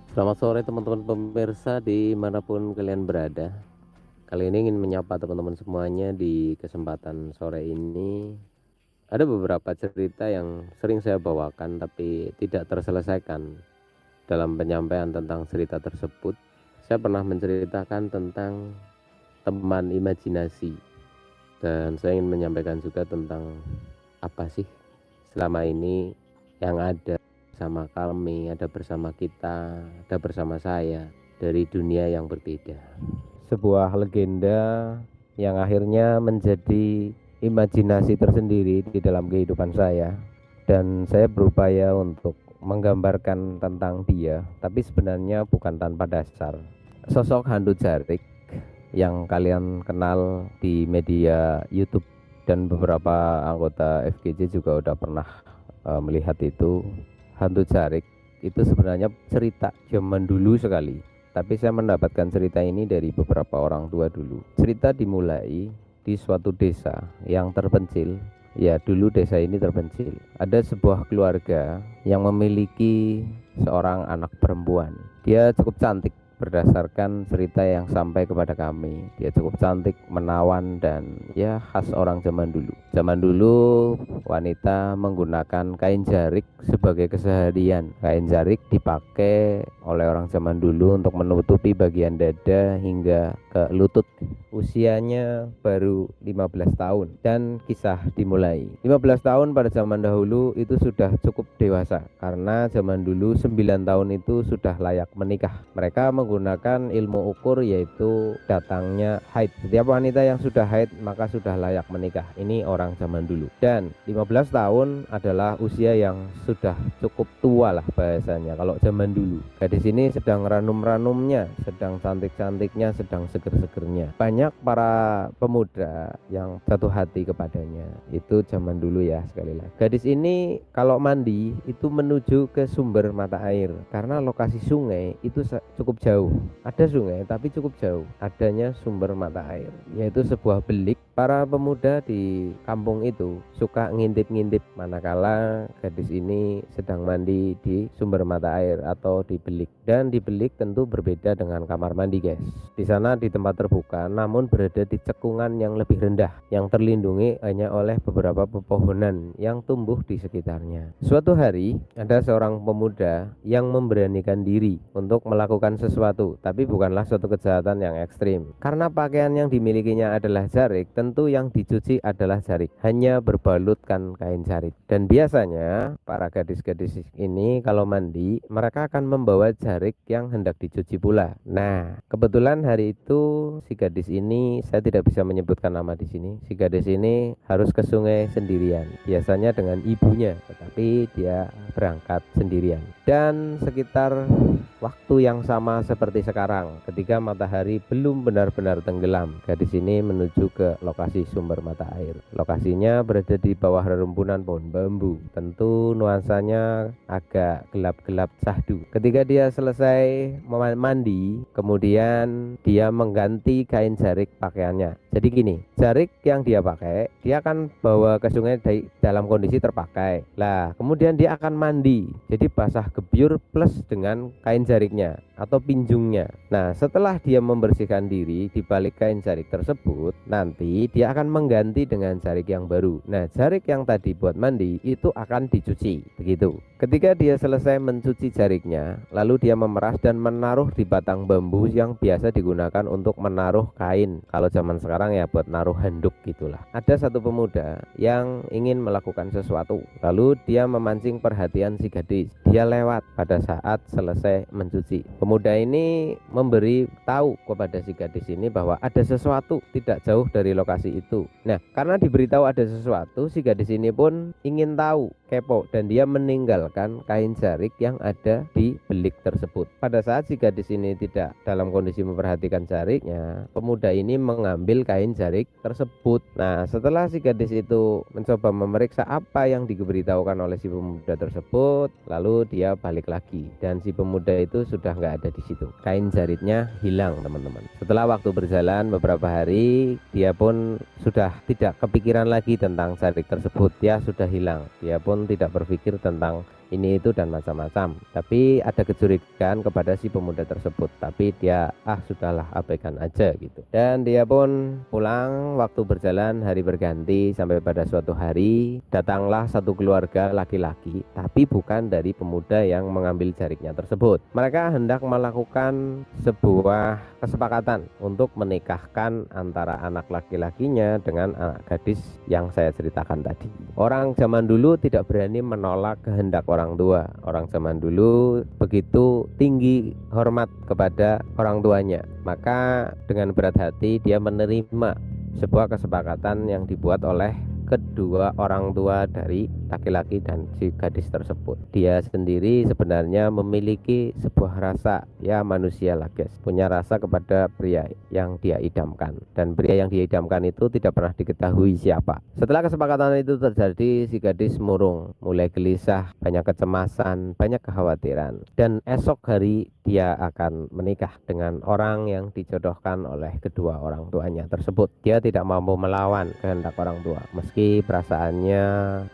Selamat sore teman-teman pemirsa dimanapun kalian berada. Kali ini ingin menyapa teman-teman semuanya di kesempatan sore ini. Ada beberapa cerita yang sering saya bawakan tapi tidak terselesaikan dalam penyampaian tentang cerita tersebut. Saya pernah menceritakan tentang teman imajinasi, dan saya ingin menyampaikan juga tentang apa sih selama ini yang ada bersama kami, ada bersama kita, ada bersama saya dari dunia yang berbeda. Sebuah legenda yang akhirnya menjadi imajinasi tersendiri di dalam kehidupan saya, dan saya berupaya untuk menggambarkan tentang dia, tapi sebenarnya bukan tanpa dasar. Sosok Hantu Jarik yang kalian kenal di media YouTube dan beberapa anggota FGJ juga udah pernah melihat itu. Hantu Jarik itu sebenarnya cerita zaman dulu sekali, tapi saya mendapatkan cerita ini dari beberapa orang tua dulu. Cerita dimulai di suatu desa yang terpencil. Ya, dulu desa ini terpencil. Ada sebuah keluarga yang memiliki seorang anak perempuan. Dia cukup cantik berdasarkan cerita yang sampai kepada kami. Dia cukup cantik, menawan, dan ya khas orang zaman dulu. Zaman dulu wanita menggunakan kain jarik sebagai keseharian. Kain jarik dipakai oleh orang zaman dulu untuk menutupi bagian dada hingga ke lutut. Usianya baru 15 tahun dan kisah dimulai. 15 tahun pada zaman dahulu itu sudah cukup dewasa, karena zaman dulu 9 tahun itu sudah layak menikah. Mereka menggunakan ilmu ukur yaitu datangnya haid. Setiap wanita yang sudah haid maka sudah layak menikah. Ini orang zaman dulu. Dan 15 tahun adalah usia yang sudah cukup tua lah bahasanya kalau zaman dulu. Gadis ini sedang ranum-ranumnya, sedang cantik-cantiknya, sedang seger-segernya. Banyak para pemuda yang jatuh hati kepadanya. Itu zaman dulu ya, sekali lagi. Gadis ini kalau mandi itu menuju ke sumber mata air, karena lokasi sungai itu cukup jauh. Ada sungai tapi cukup jauh adanya sumber mata air, yaitu sebuah belik. Para pemuda di kampung itu suka ngintip-ngintip manakala gadis ini sedang mandi di sumber mata air atau di belik. Dan di belik tentu berbeda dengan kamar mandi, guys. Di sana di tempat terbuka, namun berada di cekungan yang lebih rendah, yang terlindungi hanya oleh beberapa pepohonan yang tumbuh di sekitarnya. Suatu hari ada seorang pemuda yang memberanikan diri untuk melakukan sesuatu, tapi bukanlah suatu kejahatan yang ekstrim. Karena pakaian yang dimilikinya adalah jarik, tentu yang dicuci adalah jarik, hanya berbalutkan kain jarik. Dan biasanya para gadis-gadis ini kalau mandi, mereka akan membawa jarik yang hendak dicuci pula. Nah, kebetulan hari itu si gadis ini, saya tidak bisa menyebutkan nama di sini. Si gadis ini harus ke sungai sendirian, biasanya dengan ibunya, tetapi dia berangkat sendirian. Dan sekitar waktu yang sama seperti sekarang, ketika matahari belum benar-benar tenggelam, gadis ini menuju ke lokasi sumber mata air. Lokasinya berada di bawah rerumpunan pohon bambu. Tentu nuansanya agak gelap-gelap syahdu. Ketika dia selesai mandi, kemudian dia mengganti kain jarik pakaiannya. Jadi gini, jarik yang dia pakai, dia akan bawa ke sungai dalam kondisi terpakai. Lah, kemudian dia akan mandi. Jadi basah gebyur plus dengan kain jariknya atau pinjungnya. Nah, setelah dia membersihkan diri di balik kain jarik tersebut, nanti dia akan mengganti dengan jarik yang baru. Nah, jarik yang tadi buat mandi itu akan dicuci. Begitu. Ketika dia selesai mencuci jariknya, lalu dia memeras dan menaruh di batang bambu yang biasa digunakan untuk menaruh kain. Kalau zaman sekarang ya buat naruh handuk gitulah. Ada satu pemuda yang ingin melakukan sesuatu, lalu dia memancing perhatian si gadis. Dia lewat pada saat selesai mencuci. Pemuda ini memberi tahu kepada si gadis ini bahwa ada sesuatu tidak jauh dari lokasi itu. Nah, karena diberitahu ada sesuatu, si gadis ini pun ingin tahu, kepo, dan dia meninggalkan kain jarik yang ada di belik tersebut. Pada saat si gadis ini tidak dalam kondisi memperhatikan jariknya, pemuda ini mengambil kain jarik tersebut. Nah, setelah si gadis itu mencoba memeriksa apa yang diberitahukan oleh si pemuda tersebut, lalu dia balik lagi dan si pemuda itu sudah nggak ada di situ. Kain jaritnya hilang, teman-teman. Setelah waktu berjalan beberapa hari, dia pun sudah tidak kepikiran lagi tentang jarik tersebut. Dia sudah hilang. Dia pun tidak berpikir tentang ini itu dan macam-macam. Tapi ada kecurigaan kepada si pemuda tersebut, tapi dia sudahlah abaikan aja gitu. Dan dia pun pulang. Waktu berjalan, hari berganti, sampai pada suatu hari datanglah satu keluarga laki-laki, tapi bukan dari pemuda yang mengambil jariknya tersebut. Mereka hendak melakukan sebuah kesepakatan untuk menikahkan antara anak laki-lakinya dengan anak gadis yang saya ceritakan tadi. Orang zaman dulu tidak berani menolak kehendak orang tua. Orang zaman dulu begitu tinggi hormat kepada orang tuanya, maka dengan berat hati dia menerima sebuah kesepakatan yang dibuat oleh kedua orang tua dari laki-laki dan si gadis tersebut. Dia sendiri sebenarnya memiliki sebuah rasa, ya manusia lah guys, punya rasa kepada pria yang dia idamkan, dan pria yang dia idamkan itu tidak pernah diketahui siapa. Setelah kesepakatan itu terjadi, si gadis murung, mulai gelisah, banyak kecemasan, banyak kekhawatiran, dan esok hari dia akan menikah dengan orang yang dijodohkan oleh kedua orang tuanya tersebut. Dia tidak mampu melawan kehendak orang tua, meski perasaannya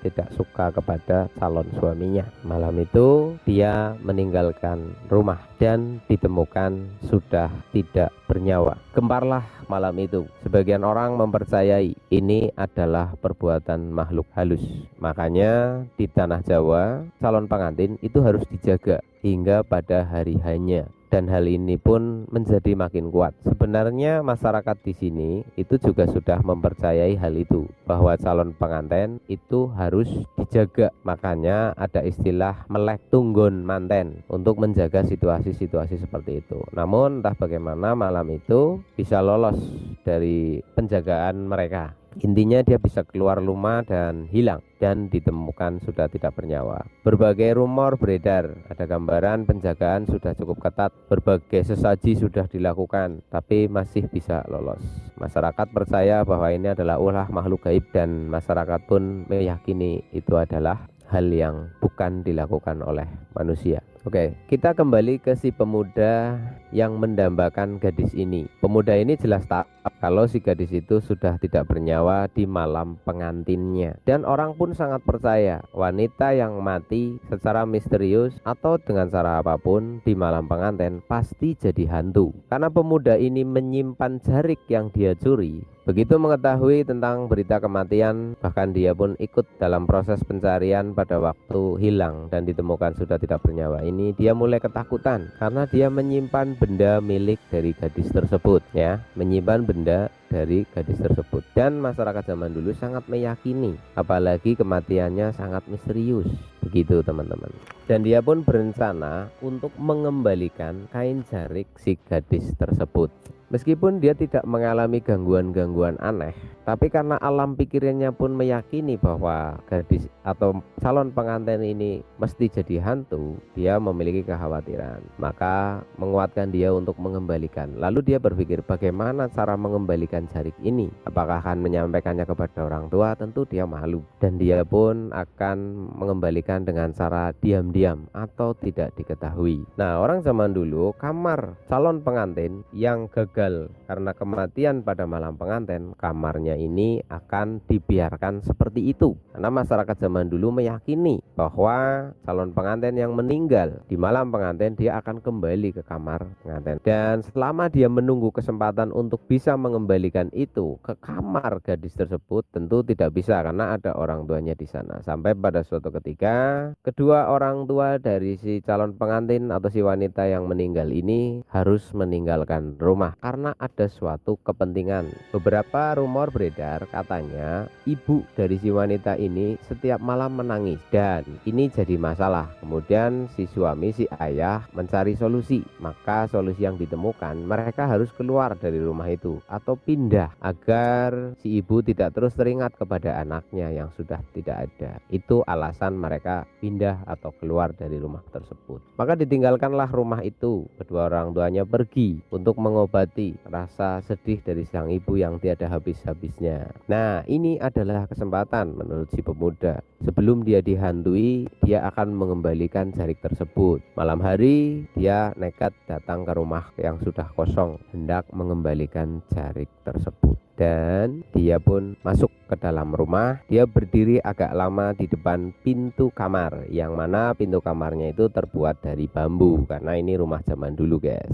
tidak suka kepada calon suaminya. Malam itu dia meninggalkan rumah dan ditemukan sudah tidak bernyawa. Gemparlah malam itu. Sebagian orang mempercayai ini adalah perbuatan makhluk halus. Makanya di tanah Jawa, calon pengantin itu harus dijaga hingga pada hari hanya. Dan hal ini pun menjadi makin kuat. Sebenarnya masyarakat di sini itu juga sudah mempercayai hal itu, bahwa calon pengantin itu harus dijaga. Makanya ada istilah melek tunggon manten untuk menjaga situasi-situasi seperti itu. Namun entah bagaimana malam itu bisa lolos dari penjagaan mereka. Intinya dia bisa keluar rumah dan hilang, dan ditemukan sudah tidak bernyawa. Berbagai rumor beredar, ada gambaran penjagaan sudah cukup ketat, berbagai sesaji sudah dilakukan, tapi masih bisa lolos. Masyarakat percaya bahwa ini adalah ulah makhluk gaib, dan masyarakat pun meyakini itu adalah hal yang bukan dilakukan oleh manusia. Oke, kita kembali ke si pemuda yang mendambakan gadis ini. Pemuda ini jelas tahu kalau si gadis itu sudah tidak bernyawa di malam pengantinnya. Dan orang pun sangat percaya wanita yang mati secara misterius atau dengan cara apapun di malam pengantin pasti jadi hantu. Karena pemuda ini menyimpan jarik yang dia curi. Begitu mengetahui tentang berita kematian, bahkan dia pun ikut dalam proses pencarian pada waktu hilang dan ditemukan sudah tidak bernyawa ini. Dia mulai ketakutan karena dia menyimpan benda milik dari gadis tersebut, ya, menyimpan benda dari gadis tersebut. Dan masyarakat zaman dulu sangat meyakini, apalagi kematiannya sangat misterius. Begitu teman-teman. Dan dia pun berencana untuk mengembalikan kain jarik si gadis tersebut. Meskipun dia tidak mengalami gangguan-gangguan aneh, tapi karena alam pikirannya pun meyakini bahwa gadis atau calon pengantin ini mesti jadi hantu, dia memiliki kekhawatiran. Maka menguatkan dia untuk mengembalikan. Lalu dia berpikir bagaimana cara mengembalikan jarik ini. Apakah akan menyampaikannya kepada orang tua? Tentu dia malu. Dan dia pun akan mengembalikan dengan cara diam-diam atau tidak diketahui. Nah, orang zaman dulu, kamar calon pengantin yang gagal karena kematian pada malam pengantin, kamarnya ini akan dibiarkan seperti itu. Karena masyarakat zaman dulu meyakini bahwa calon pengantin yang meninggal di malam pengantin dia akan kembali ke kamar pengantin. Dan selama dia menunggu kesempatan untuk bisa mengembalikan itu ke kamar gadis tersebut, tentu tidak bisa karena ada orang tuanya di sana. Sampai pada suatu ketika kedua orang tua dari si calon pengantin atau si wanita yang meninggal ini harus meninggalkan rumah karena ada suatu kepentingan. Beberapa rumor beredar katanya ibu dari si wanita ini setiap malam menangis dan ini jadi masalah. Kemudian si suami, si ayah mencari solusi. Maka solusi yang ditemukan, mereka harus keluar dari rumah itu atau pindah agar si ibu tidak terus teringat kepada anaknya yang sudah tidak ada. Itu alasan mereka pindah atau keluar dari rumah tersebut. Maka ditinggalkanlah rumah itu. Kedua orang tuanya pergi untuk mengobati rasa sedih dari sang ibu yang tiada habis-habisnya. Nah, ini adalah kesempatan menurut si pemuda. Sebelum dia dihantui, dia akan mengembalikan jarik tersebut. Malam hari, dia nekat datang ke rumah yang sudah kosong, hendak mengembalikan jarik tersebut. dan dia pun masuk ke dalam rumah. Dia berdiri agak lama di depan pintu kamar, yang mana pintu kamarnya itu terbuat dari bambu karena ini rumah zaman dulu guys.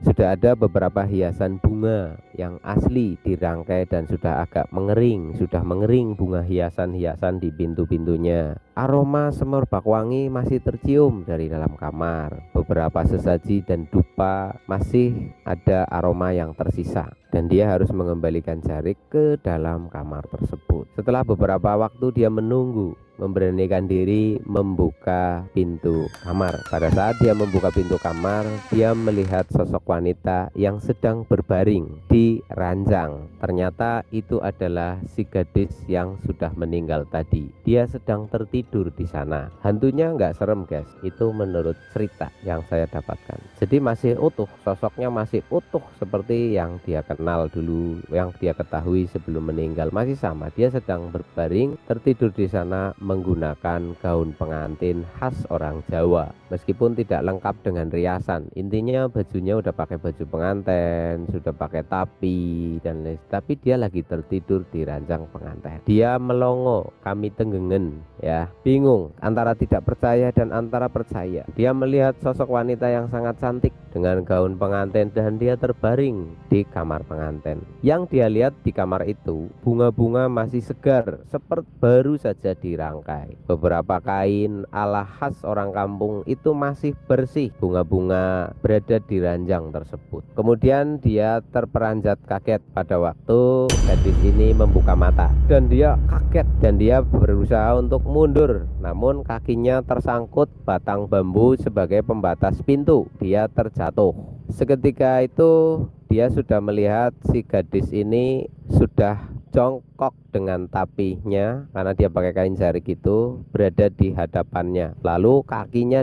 Sudah ada beberapa hiasan bunga yang asli dirangkai dan sudah agak mengering, sudah mengering bunga hiasan-hiasan di pintu-pintunya. Aroma semerbak wangi masih tercium dari dalam kamar. Beberapa sesaji dan dupa masih ada aroma yang tersisa, dan dia harus mengembalikan Jarik ke dalam kamar tersebut. Setelah beberapa waktu dia menunggu, memberanikan diri membuka pintu kamar. Pada saat dia membuka pintu kamar, dia melihat sosok wanita yang sedang berbaring di ranjang. Ternyata itu adalah si gadis yang sudah meninggal tadi. Dia sedang tertidur di sana. Hantunya nggak serem guys, itu menurut cerita yang saya dapatkan. Jadi masih utuh, sosoknya masih utuh seperti yang dia kenal dulu, yang dia ketahui sebelum meninggal. Masih sama, dia sedang berbaring tertidur di sana menggunakan gaun pengantin khas orang Jawa, meskipun tidak lengkap dengan riasan. Intinya bajunya udah pakai baju pengantin, sudah pakai tapi dan lain, tapi dia lagi tertidur di ranjang pengantin. Dia melongo, kami tenggengen ya, bingung antara tidak percaya dan antara percaya. Dia melihat sosok wanita yang sangat cantik dengan gaun pengantin dan dia terbaring di kamar pengantin. Yang dia lihat di kamar itu, bunga-bunga masih segar seperti baru saja dirangkai. Beberapa kain ala khas orang kampung itu masih bersih. Bunga-bunga berada di ranjang tersebut. Kemudian dia terperanjat kaget pada waktu gadis ini membuka mata, dan dia kaget dan dia berusaha untuk mundur, namun kakinya tersangkut batang bambu sebagai pembatas pintu. Dia terjatuh. Seketika itu dia sudah melihat si gadis ini sudah jongkok dengan tapinya, karena dia pakai kain jarik itu, berada di hadapannya. Lalu kakinya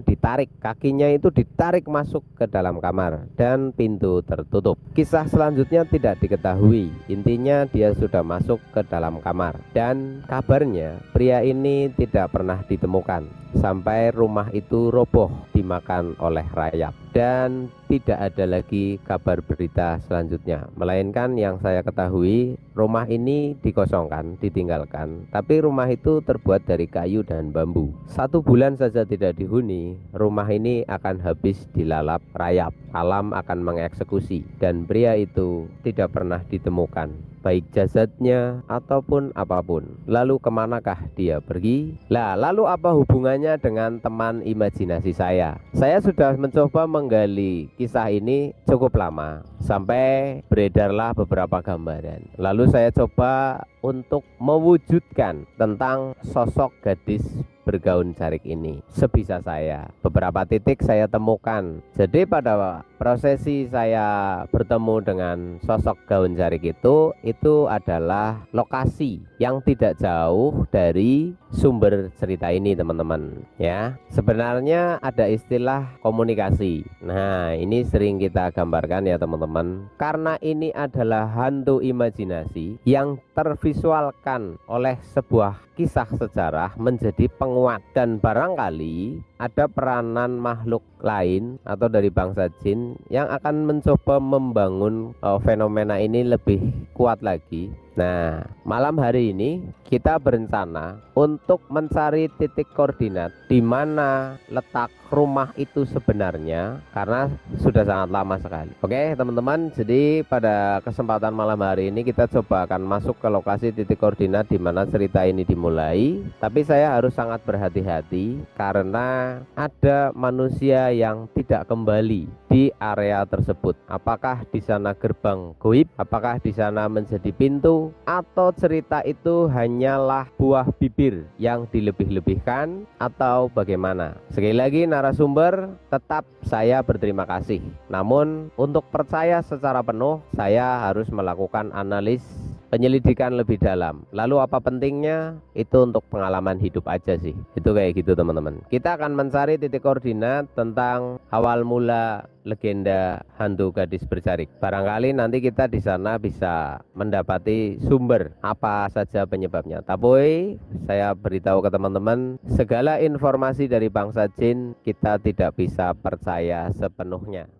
itu ditarik masuk ke dalam kamar dan pintu tertutup. Kisah selanjutnya tidak diketahui. Intinya dia sudah masuk ke dalam kamar, dan kabarnya pria ini tidak pernah ditemukan sampai rumah itu roboh dimakan oleh rayap, dan tidak ada lagi kabar berita selanjutnya. Melainkan yang saya ketahui, rumah ini dikosongkan, ditinggalkan, tapi rumah itu terbuat dari kayu dan bambu. 1 bulan saja tidak dihuni, rumah ini akan habis dilalap rayap. Alam akan mengeksekusi, dan pria itu tidak pernah ditemukan, baik jasadnya ataupun apapun. Lalu kemanakah dia pergi? Lalu apa hubungannya dengan teman imajinasi saya? Saya sudah mencoba menggali kisah ini cukup lama, sampai beredarlah beberapa gambaran. Lalu saya coba untuk mewujudkan tentang sosok gadis bergaun jarik ini sebisa saya. Beberapa titik saya temukan. Jadi pada prosesi saya bertemu dengan sosok gaun jarik itu adalah lokasi yang tidak jauh dari sumber cerita ini teman-teman ya. Sebenarnya ada istilah komunikasi. Nah, ini sering kita gambarkan ya teman-teman, karena ini adalah hantu imajinasi yang tervisualkan oleh sebuah kisah sejarah menjadi penguat, dan barangkali ada peranan makhluk lain atau dari bangsa jin yang akan mencoba membangun fenomena ini lebih kuat lagi. Nah, malam hari ini kita berencana untuk mencari titik koordinat di mana letak rumah itu sebenarnya, karena sudah sangat lama sekali. Oke teman-teman, jadi pada kesempatan malam hari ini kita coba akan masuk ke lokasi titik koordinat di mana cerita ini dimulai. Tapi saya harus sangat berhati-hati karena ada manusia yang tidak kembali di area tersebut. Apakah di sana gerbang goib? Apakah di sana menjadi pintu? Atau cerita itu hanyalah buah bibir yang dilebih-lebihkan atau bagaimana? Sekali lagi narasumber, tetap saya berterima kasih. Namun untuk percaya secara penuh, saya harus melakukan analis penyelidikan lebih dalam. Lalu apa pentingnya? Itu untuk pengalaman hidup aja sih. Itu kayak gitu teman-teman. Kita akan mencari titik koordinat tentang awal mula legenda hantu gadis berjarik. Barangkali nanti kita di sana bisa mendapati sumber apa saja penyebabnya. Tapi saya beritahu ke teman-teman, segala informasi dari bangsa jin kita tidak bisa percaya sepenuhnya.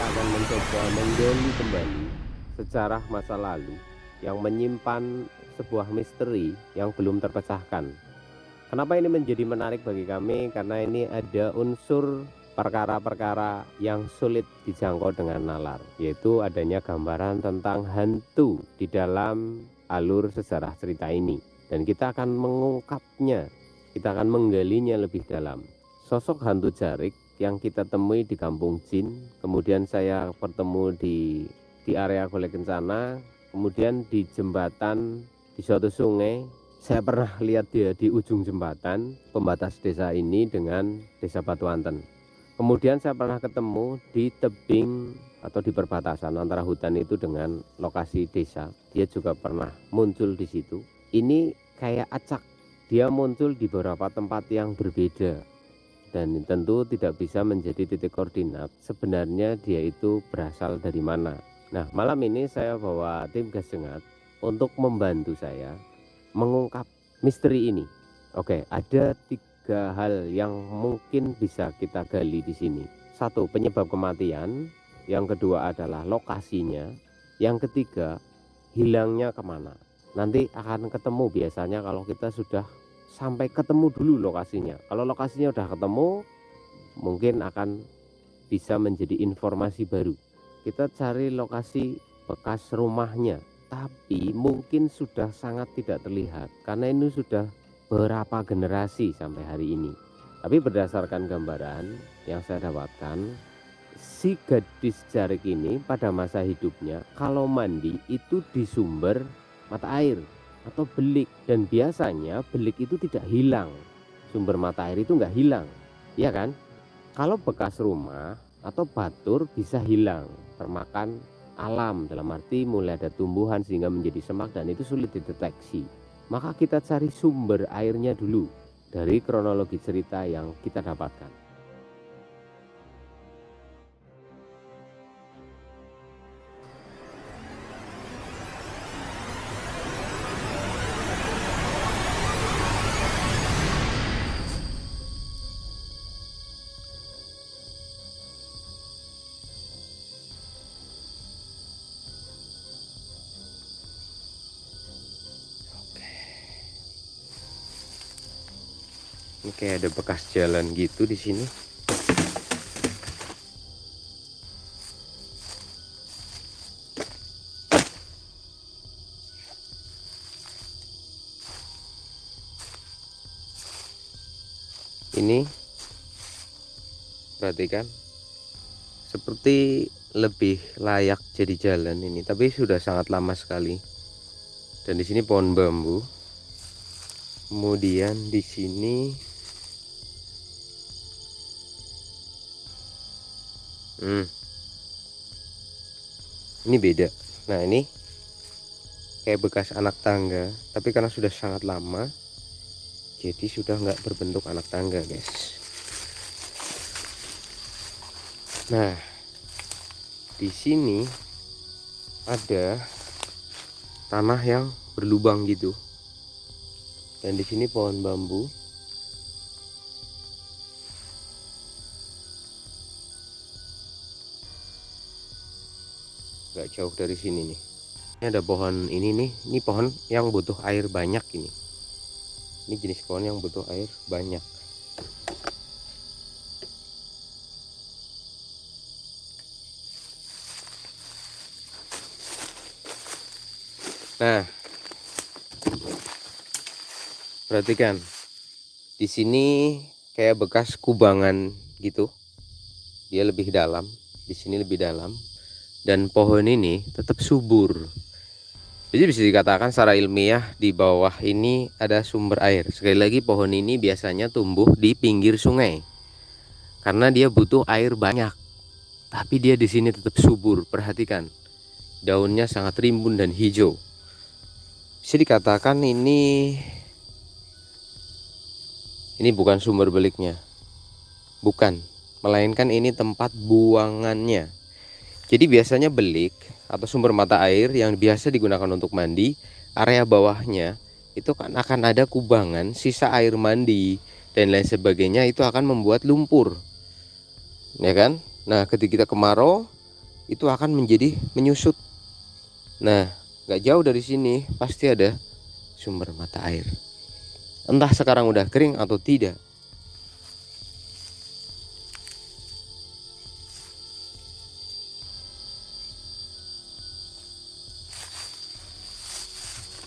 kita akan mencoba menggali kembali sejarah masa lalu yang menyimpan sebuah misteri yang belum terpecahkan. Kenapa ini menjadi menarik bagi kami? Karena ini ada unsur perkara-perkara yang sulit dijangkau dengan nalar, yaitu adanya gambaran tentang hantu di dalam alur sejarah cerita ini. Dan kita akan mengungkapnya, kita akan menggalinya lebih dalam. Sosok hantu Jarik yang kita temui di Kampung Jin, kemudian saya bertemu di area Gole Kencana, kemudian di jembatan di suatu sungai. Saya pernah lihat dia di ujung jembatan pembatas desa ini dengan desa Batuanten. Kemudian saya pernah ketemu di tebing atau di perbatasan antara hutan itu dengan lokasi desa. Dia juga pernah muncul di situ. Ini kayak acak, dia muncul di beberapa tempat yang berbeda. Dan tentu tidak bisa menjadi titik koordinat sebenarnya dia itu berasal dari mana. Nah, malam ini saya bawa tim Gas Jengat untuk membantu saya mengungkap misteri ini. Oke, ada 3 hal yang mungkin bisa kita gali di sini. 1, penyebab kematian. Yang kedua adalah lokasinya. Yang ketiga, hilangnya kemana. Nanti akan ketemu biasanya kalau kita sudah sampai ketemu dulu lokasinya. Kalau lokasinya udah ketemu, mungkin akan bisa menjadi informasi baru. Kita cari lokasi bekas rumahnya, tapi mungkin sudah sangat tidak terlihat karena ini sudah berapa generasi sampai hari ini. Tapi berdasarkan gambaran yang saya dapatkan, si gadis Jarik ini pada masa hidupnya kalau mandi itu di sumber mata air atau belik, dan biasanya belik itu tidak hilang, sumber mata air itu nggak hilang, ya kan? Kalau bekas rumah atau batur bisa hilang termakan alam, dalam arti mulai ada tumbuhan sehingga menjadi semak dan itu sulit dideteksi. Maka kita cari sumber airnya dulu dari kronologi cerita yang kita dapatkan. Ini kayak ada bekas jalan gitu di sini. Ini perhatikan, seperti lebih layak jadi jalan ini, tapi sudah sangat lama sekali. Dan di sini pohon bambu. Kemudian di sini ini beda. Nah, ini kayak bekas anak tangga, tapi karena sudah sangat lama jadi sudah nggak berbentuk anak tangga, guys. Nah, di sini ada tanah yang berlubang gitu, dan di sini pohon bambu. Gak jauh dari sini nih. Ini ada pohon ini nih, ini pohon yang butuh air banyak ini. Ini jenis pohon yang butuh air banyak. Nah, perhatikan. Di sini kayak bekas kubangan gitu. Dia lebih dalam, di sini lebih dalam. Dan pohon ini tetap subur. Jadi bisa dikatakan secara ilmiah di bawah ini ada sumber air. Sekali lagi, pohon ini biasanya tumbuh di pinggir sungai karena dia butuh air banyak. Tapi dia di sini tetap subur. Perhatikan, daunnya sangat rimbun dan hijau. Bisa dikatakan ini bukan sumber beliknya, bukan, melainkan ini tempat buangannya. Jadi biasanya belik atau sumber mata air yang biasa digunakan untuk mandi, area bawahnya itu kan akan ada kubangan, sisa air mandi dan lain sebagainya, itu akan membuat lumpur, ya kan? Nah, ketika kita kemarau, itu akan menjadi menyusut. Nah, gak jauh dari sini pasti ada sumber mata air. Entah sekarang udah kering atau tidak.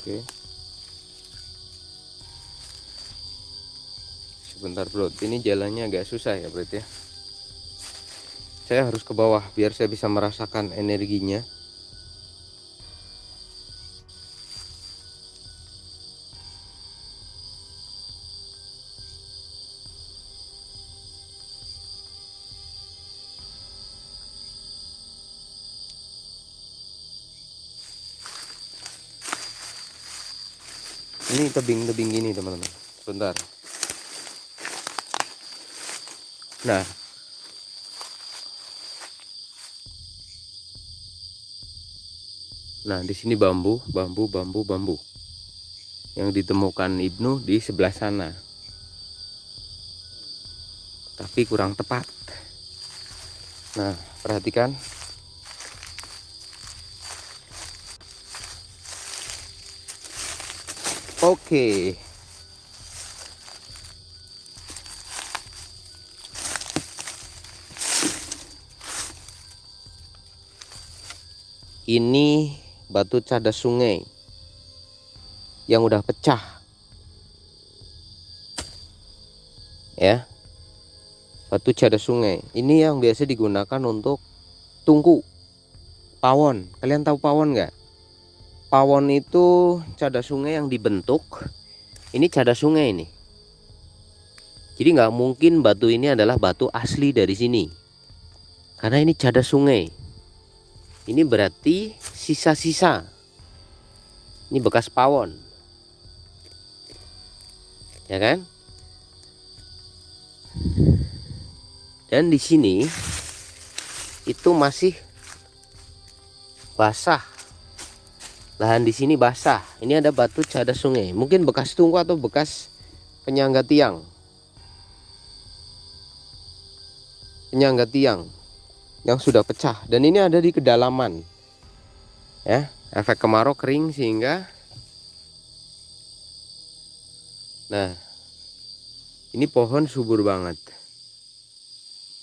Oke. Sebentar bro, ini jalannya agak susah ya berarti ya. Saya harus ke bawah biar saya bisa merasakan energinya. Ini tebing-tebing gini teman-teman. Bentar. Nah, di sini bambu yang ditemukan Ibnu di sebelah sana. Tapi kurang tepat. Nah, perhatikan. Oke. Ini batu cadas sungai yang udah pecah. Ya. Batu cadas sungai. Ini yang biasa digunakan untuk tungku. Pawon. Kalian tahu pawon nggak? Pawon itu cadas sungai yang dibentuk. Ini cadas sungai ini. Jadi nggak mungkin batu ini adalah batu asli dari sini. Karena ini cadas sungai. Ini berarti sisa-sisa. Ini bekas pawon. Ya kan? Dan di sini itu masih basah. Lahan di sini basah. Ini ada batu cadas sungai. Mungkin bekas tungku atau bekas penyangga tiang. Penyangga tiang yang sudah pecah. Dan ini ada di kedalaman. Ya, efek kemarau kering sehingga. Nah, ini pohon subur banget.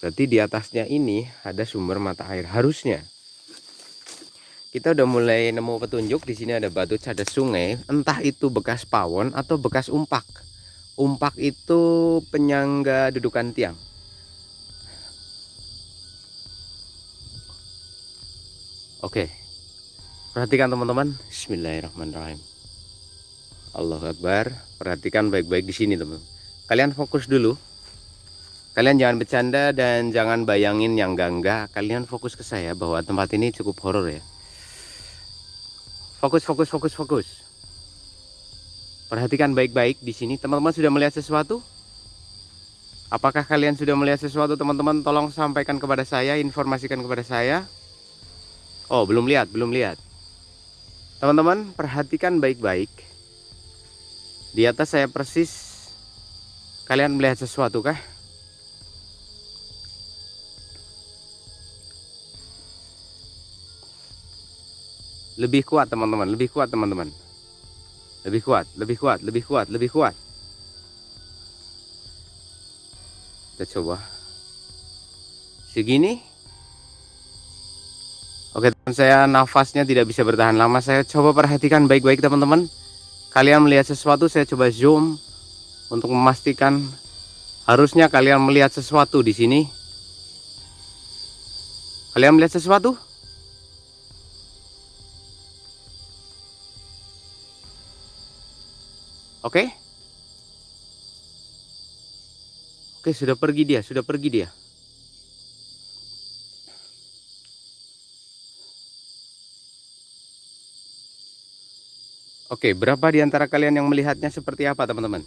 Berarti di atasnya ini ada sumber mata air harusnya. Kita udah mulai nemu petunjuk. Di sini ada batu cadas sungai, entah itu bekas pawon atau bekas umpak. Umpak itu penyangga dudukan tiang. Oke. Perhatikan teman-teman. Bismillahirrahmanirrahim. Allahu Akbar. Perhatikan baik-baik di sini, teman. Kalian fokus dulu. Kalian jangan bercanda dan jangan bayangin yang enggak. Kalian fokus ke saya bahwa tempat ini cukup horor ya. Fokus. Perhatikan baik-baik di sini. Teman-teman sudah melihat sesuatu? Apakah kalian sudah melihat sesuatu, teman-teman? Tolong sampaikan kepada saya, informasikan kepada saya. Oh, belum lihat. Teman-teman, perhatikan baik-baik. Di atas saya persis. Kalian melihat sesuatu kah? Lebih kuat teman-teman. Lebih kuat. Kita coba. Segini. Oke, teman, saya nafasnya tidak bisa bertahan lama. Saya coba perhatikan baik-baik teman-teman. Kalian melihat sesuatu, saya coba zoom untuk memastikan. Harusnya kalian melihat sesuatu di sini. Kalian melihat sesuatu? Oke. Oke, sudah pergi dia. Oke, berapa di antara kalian yang melihatnya seperti apa, teman-teman?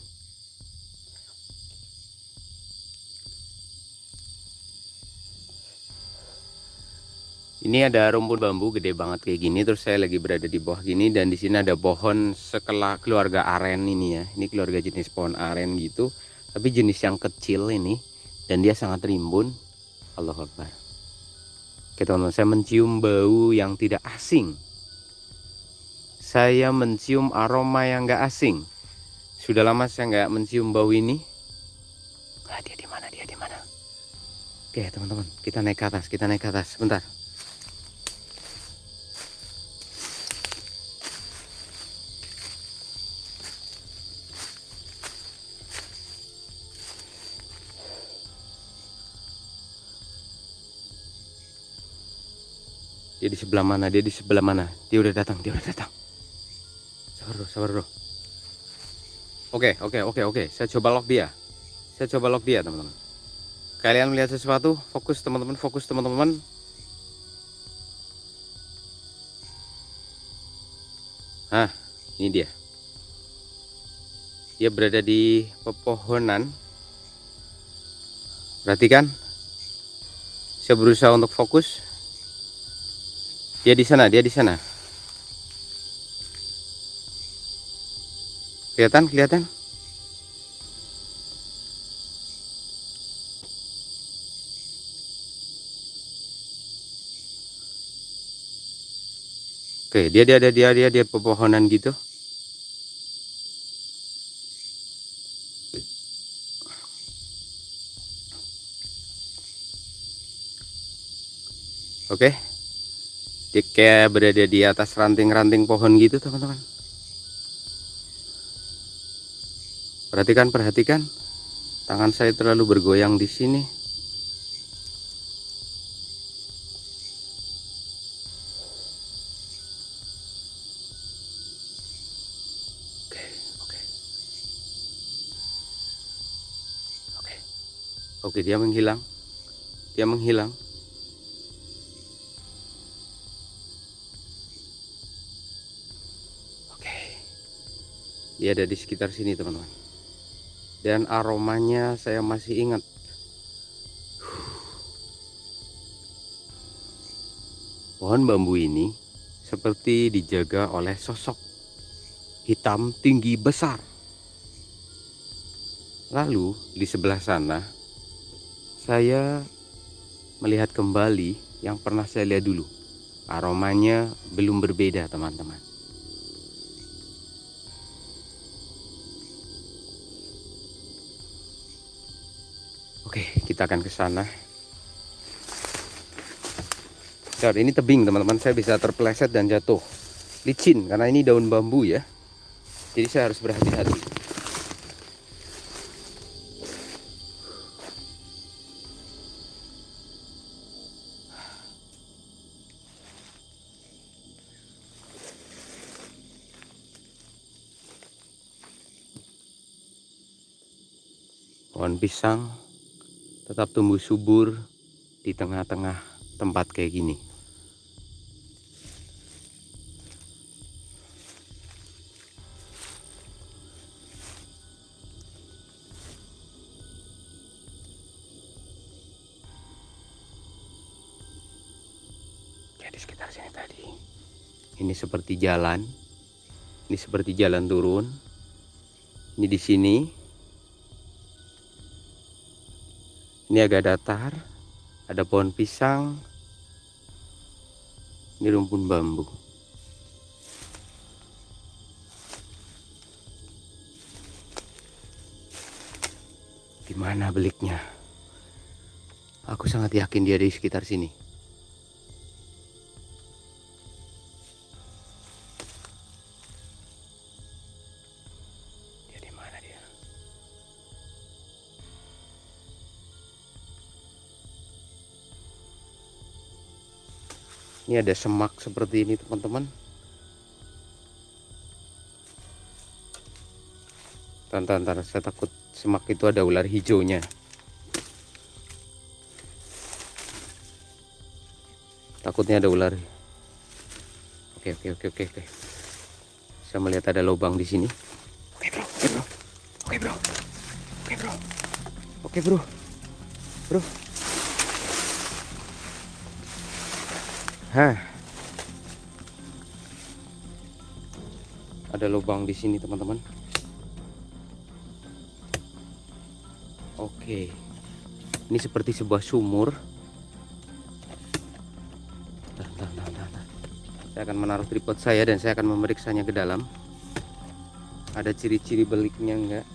Ini ada rumput bambu gede banget kayak gini, terus saya lagi berada di bawah gini, dan di sini ada pohon keluarga aren ini ya. Ini keluarga jenis pohon aren gitu, tapi jenis yang kecil ini, dan dia sangat rimbun. Allahu Akbar. Oke teman-teman, saya mencium bau yang tidak asing. Saya mencium aroma yang nggak asing. Sudah lama saya nggak mencium bau ini. Ah, dia di mana? Dia di mana? Oke teman-teman, kita naik ke atas. Kita naik ke atas. Bentar. Dia di sebelah mana? Dia di sebelah mana? Dia udah datang. Dia udah datang. Sabar bro, sabar bro. Oke. Saya coba lock dia. Saya coba lock dia teman-teman. Kalian melihat sesuatu? Fokus teman-teman. Fokus teman-teman. Nah, ini dia. Dia berada di pepohonan. Perhatikan. Saya berusaha untuk fokus. Dia di sana, dia di sana. Kelihatan, kelihatan. Oke, dia pepohonan gitu. Oke. Dia kayak berada di atas ranting-ranting pohon gitu, teman-teman. Perhatikan, perhatikan. Tangan saya terlalu bergoyang di sini. Oke, oke. Oke. Oke, dia menghilang. Dia menghilang. Oke. Dia ada di sekitar sini, teman-teman. Dan aromanya saya masih ingat. Pohon bambu ini seperti dijaga oleh sosok hitam tinggi besar. Lalu di sebelah sana saya melihat kembali yang pernah saya lihat dulu. Aromanya belum berbeda, teman-teman. Oke, kita akan ke sana. Bentar, ini tebing, teman-teman. Saya bisa terpeleset dan jatuh. Licin karena ini daun bambu ya. Jadi saya harus berhati-hati. Pohon pisang tetap tumbuh subur di tengah-tengah tempat kayak gini. Di sekitar sini tadi. Ini seperti jalan. Ini seperti jalan turun. Ini di sini. Ini agak datar. Ada pohon pisang. Ini rumpun bambu. Di mana beliknya? Aku sangat yakin dia di sekitar sini. Ini ada semak seperti ini, teman-teman. Tantan, saya takut semak itu ada ular hijaunya. Takutnya ada ular. Oke. Saya melihat ada lubang di sini. Oke bro. Ada lubang di sini, teman-teman. Oke. Ini seperti sebuah sumur. Nah. Saya akan menaruh tripod saya dan saya akan memeriksanya ke dalam. Ada ciri-ciri beliknya enggak?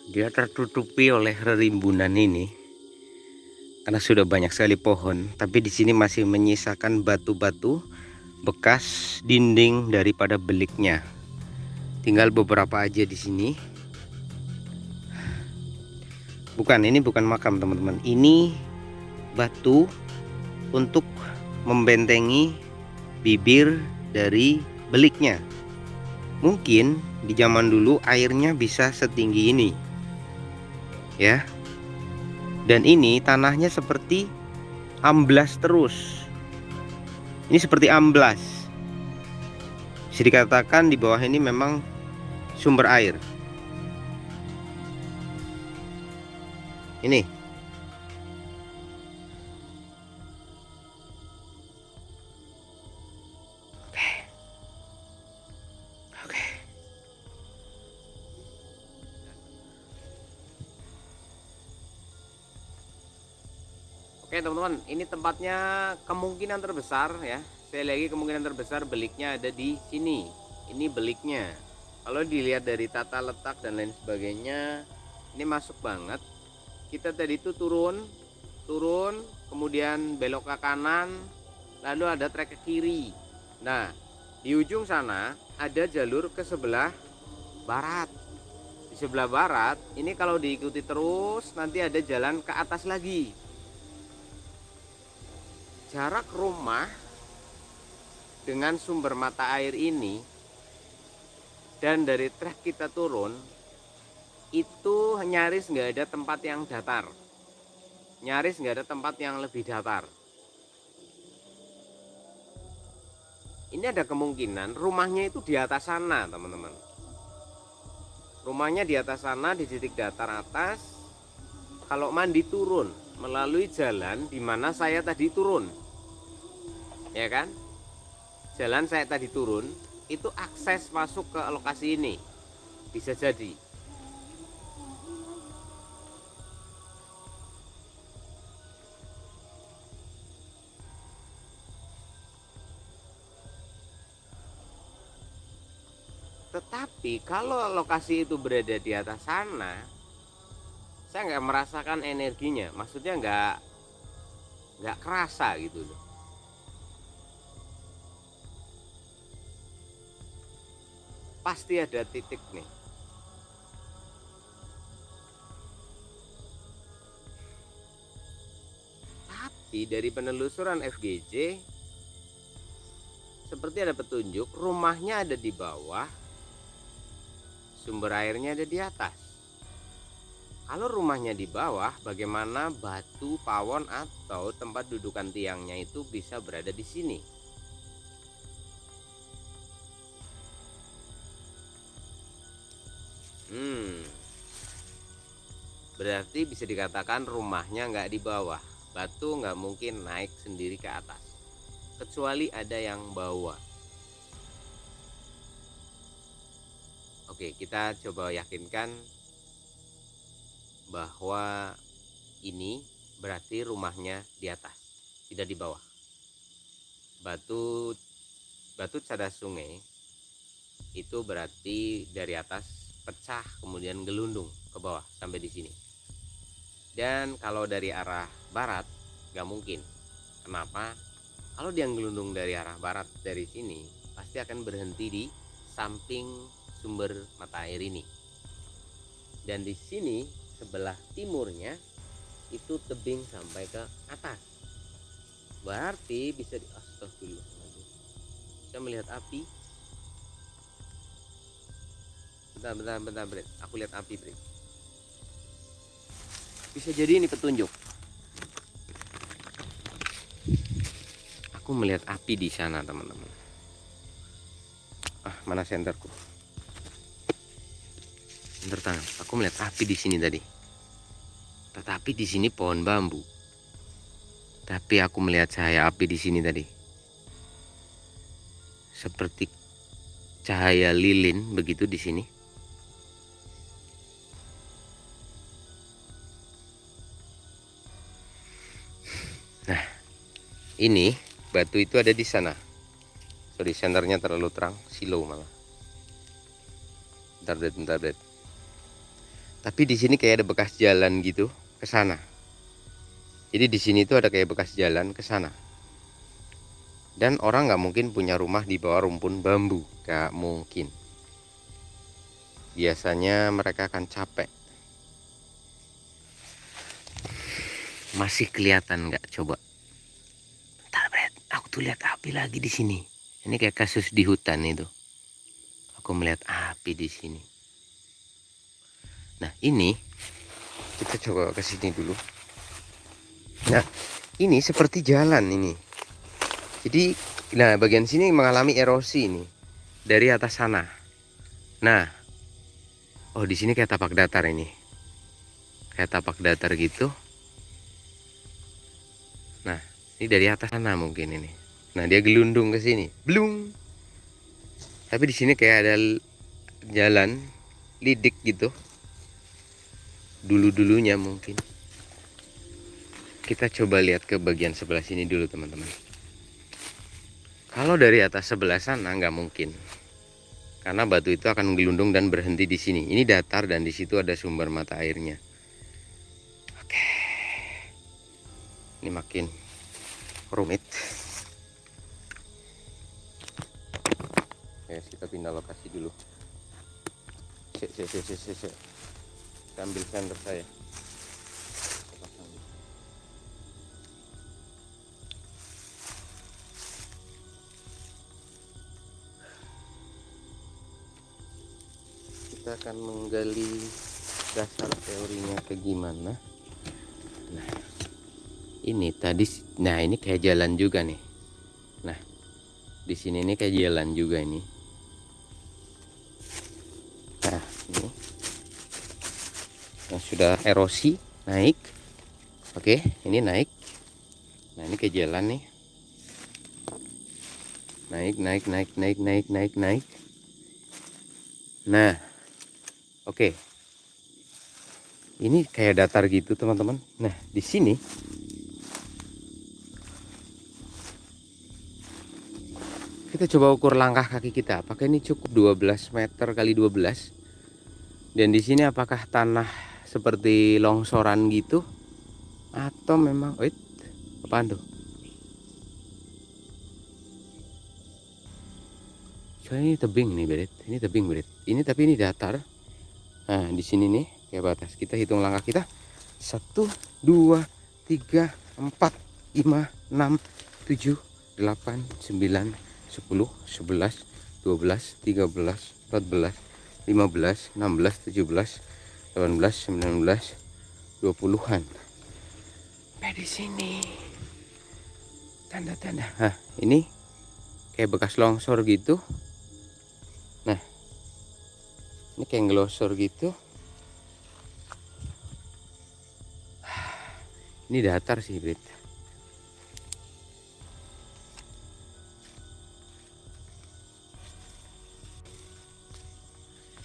Dia tertutupi oleh rimbunan ini karena sudah banyak sekali pohon, tapi di sini masih menyisakan batu-batu bekas dinding daripada beliknya. Tinggal beberapa aja di sini. Ini bukan makam, teman-teman. Ini batu untuk membentengi bibir dari beliknya. Mungkin di zaman dulu airnya bisa setinggi ini. Ya. Dan ini tanahnya seperti amblas terus. Ini seperti amblas. Bisa dikatakan di bawah ini memang sumber air. Ini. Oke. Oke teman-teman, ini tempatnya kemungkinan terbesar ya. Saya lagi kemungkinan terbesar beliknya ada di sini. Ini beliknya. Kalau dilihat dari tata letak dan lain sebagainya, ini masuk banget. Kita tadi itu turun, kemudian belok ke kanan, lalu ada trek ke kiri. Nah, di ujung sana ada jalur ke sebelah barat. Di sebelah barat, ini kalau diikuti terus nanti ada jalan ke atas lagi. Jarak rumah dengan sumber mata air ini dan dari trek kita turun itu nyaris nggak ada tempat yang datar, nyaris nggak ada tempat yang lebih datar. Ini ada kemungkinan rumahnya itu di atas sana, teman-teman. Rumahnya di atas sana, di titik datar atas. Kalau mandi turun melalui jalan di mana saya tadi turun, ya kan? Jalan saya tadi turun itu akses masuk ke lokasi ini bisa jadi. Tetapi kalau lokasi itu berada di atas sana, saya nggak merasakan energinya, maksudnya nggak kerasa gitu loh. Pasti ada titik nih. Tapi dari penelusuran FGJ seperti ada petunjuk rumahnya ada di bawah, sumber airnya ada di atas. Kalau rumahnya di bawah, bagaimana batu pawon atau tempat dudukan tiangnya itu bisa berada di sini? berarti bisa dikatakan rumahnya nggak di bawah. Batu nggak mungkin naik sendiri ke atas, kecuali ada yang bawa. Oke, kita coba yakinkan bahwa ini berarti rumahnya di atas, tidak di bawah. Batu cadas sungai itu berarti dari atas pecah kemudian gelundung ke bawah sampai di sini. Dan kalau dari arah barat nggak mungkin. Kenapa? Kalau dia gelundung dari arah barat dari sini, pasti akan berhenti di samping sumber mata air ini. Dan di sini sebelah timurnya itu tebing sampai ke atas. Berarti bisa astagfirullahaladzim. Bisa melihat api. Bentar, Bret. Aku lihat api, Bret. Bisa jadi ini petunjuk. Aku melihat api di sana, teman-teman. Mana senterku? Bentar, tangan. Aku melihat api di sini tadi. Tetapi di sini pohon bambu. Tapi aku melihat cahaya api di sini tadi. Seperti cahaya lilin begitu di sini. Nah, ini batu itu ada di sana. Sorry, senternya terlalu terang, silau malah. Bentar. Tapi di sini kayak ada bekas jalan gitu ke sana. Jadi di sini tuh ada kayak bekas jalan ke sana. Dan orang nggak mungkin punya rumah di bawah rumpun bambu, nggak mungkin. Biasanya mereka akan capek. Masih kelihatan nggak? Coba. Bentar, Bret. Aku tuh lihat api lagi di sini. Ini kayak kasus di hutan itu. Aku melihat api di sini. Nah, ini kita coba ke sini dulu. Nah, ini seperti jalan ini. Jadi, nah bagian sini mengalami erosi ini dari atas sana. Nah, oh di sini kayak tapak datar ini, kayak tapak datar gitu. Nah, ini dari atas sana mungkin ini. Nah, dia gelundung ke sini, blung. Tapi di sini kayak ada jalan lidik gitu. Dulu-dulunya mungkin. Kita coba lihat ke bagian sebelah sini dulu, teman-teman. Kalau dari atas sebelah sana nggak mungkin, karena batu itu akan menggelundung dan berhenti di sini. Ini datar dan di situ ada sumber mata airnya. Oke, ini makin rumit. Oke, kita pindah lokasi dulu. Saya ambil senter saya. Kita akan menggali dasar teorinya ke gimana. Nah, ini tadi, nah ini kayak jalan juga nih. Nah, di sini ini kayak jalan juga ini. Nah, ini yang sudah erosi naik. Oke, ini naik. Nah, ini kayak jalan nih. Naik. Nah, oke. Ini kayak datar gitu, teman-teman. Nah, di sini kita coba ukur langkah kaki kita. Apakah ini cukup 12 meter kali 12? Dan di sini apakah tanah seperti longsoran gitu? Atau memang, wait, apaan tuh? Soalnya ini tebing nih, Bret. Ini tebing, Bret. Ini tapi ini datar. Nah, di sini nih kayak batas. Kita hitung langkah kita. 1, 2, 3, 4, 5, 6, 7, 8, 9, 10, 11, 12, 13, 14, 15, 16, 17, 18, 19, 20-an. Sampai di sini. Tanda-tanda. Nah, ini kayak bekas longsor gitu. Nah, ini kayak ngelosor gitu. Ini datar sih, Brit.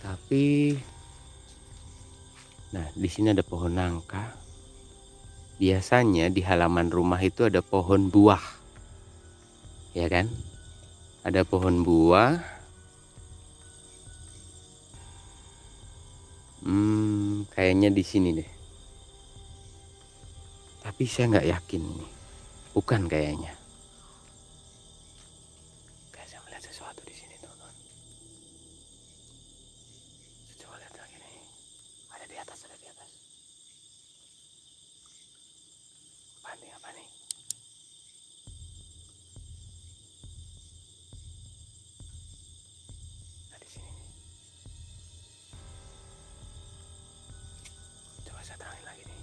Tapi nah, di sini ada pohon nangka. Biasanya di halaman rumah itu ada pohon buah. Ya kan? Ada pohon buah. Kayaknya di sini deh. Tapi saya nggak yakin nih. Bukan kayaknya. Kayak saya melihat sesuatu di sini, teman-teman. Coba lihat lagi nih. Ada di atas, ada di atas. Apa nih? Nah, di sini nih. Coba saya terangin lagi nih.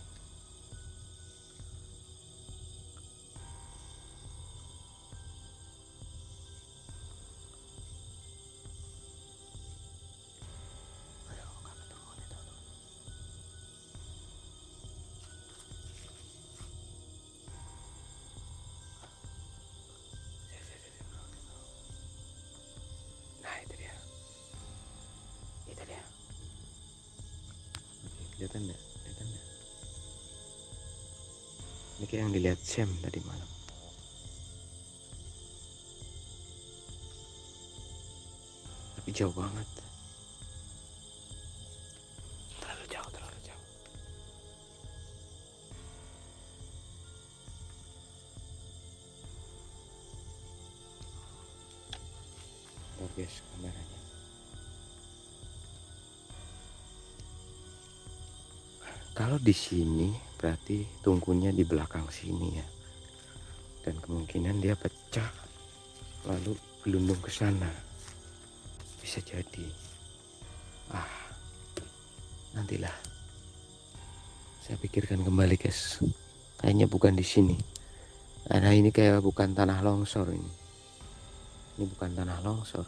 Kelihatan nggak? Ini kayak yang dilihat Sam tadi malam. Tapi jauh banget. Terlalu jauh. Guys, kameranya. Kalau di sini berarti tungkunya di belakang sini ya. Dan kemungkinan dia pecah lalu gelundung ke sana. Bisa jadi. Nantilah. Saya pikirkan kembali, guys. Kayaknya bukan di sini. Karena ini kayak bukan tanah longsor ini. Ini bukan tanah longsor.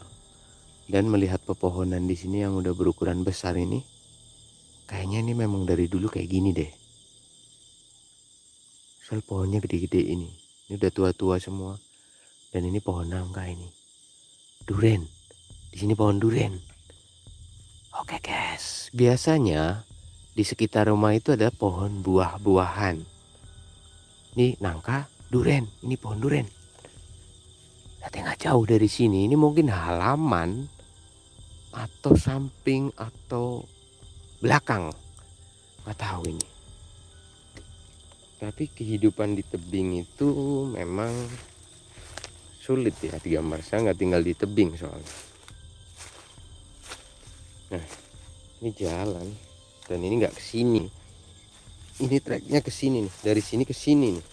Dan melihat pepohonan di sini yang udah berukuran besar ini, kayaknya ini memang dari dulu kayak gini deh. Soal pohonnya gede-gede ini. Ini udah tua-tua semua. Dan ini pohon nangka ini. Duren. Di sini pohon duren. Oke, guys. Biasanya di sekitar rumah itu ada pohon buah-buahan. Ini nangka, duren. Ini pohon duren. Nanti nggak jauh dari sini. Ini mungkin halaman atau samping atau belakang, nggak tahu ini. Tapi kehidupan di tebing itu memang sulit ya digambar. Saya nggak tinggal di tebing soalnya. Nah, ini jalan dan ini nggak ke sini. Ini treknya ke sini nih, dari sini ke sini nih.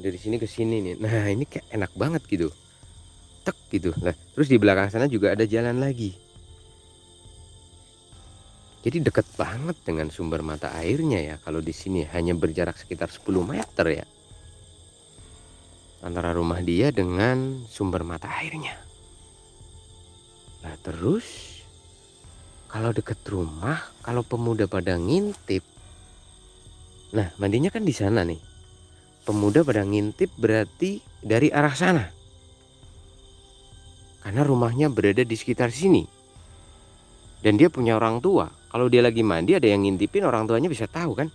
Dari sini ke sini nih. Nah, ini kayak enak banget gitu. Tek gitu. Nah, terus di belakang sana juga ada jalan lagi. Jadi dekat banget dengan sumber mata airnya ya. Kalau di sini hanya berjarak sekitar 10 meter ya. Antara rumah dia dengan sumber mata airnya. Nah, terus kalau dekat rumah, kalau pemuda pada ngintip. Nah, mandinya kan di sana nih. Pemuda pada ngintip berarti dari arah sana. Karena rumahnya berada di sekitar sini. Dan dia punya orang tua. Kalau dia lagi mandi ada yang ngintipin, orang tuanya bisa tahu kan.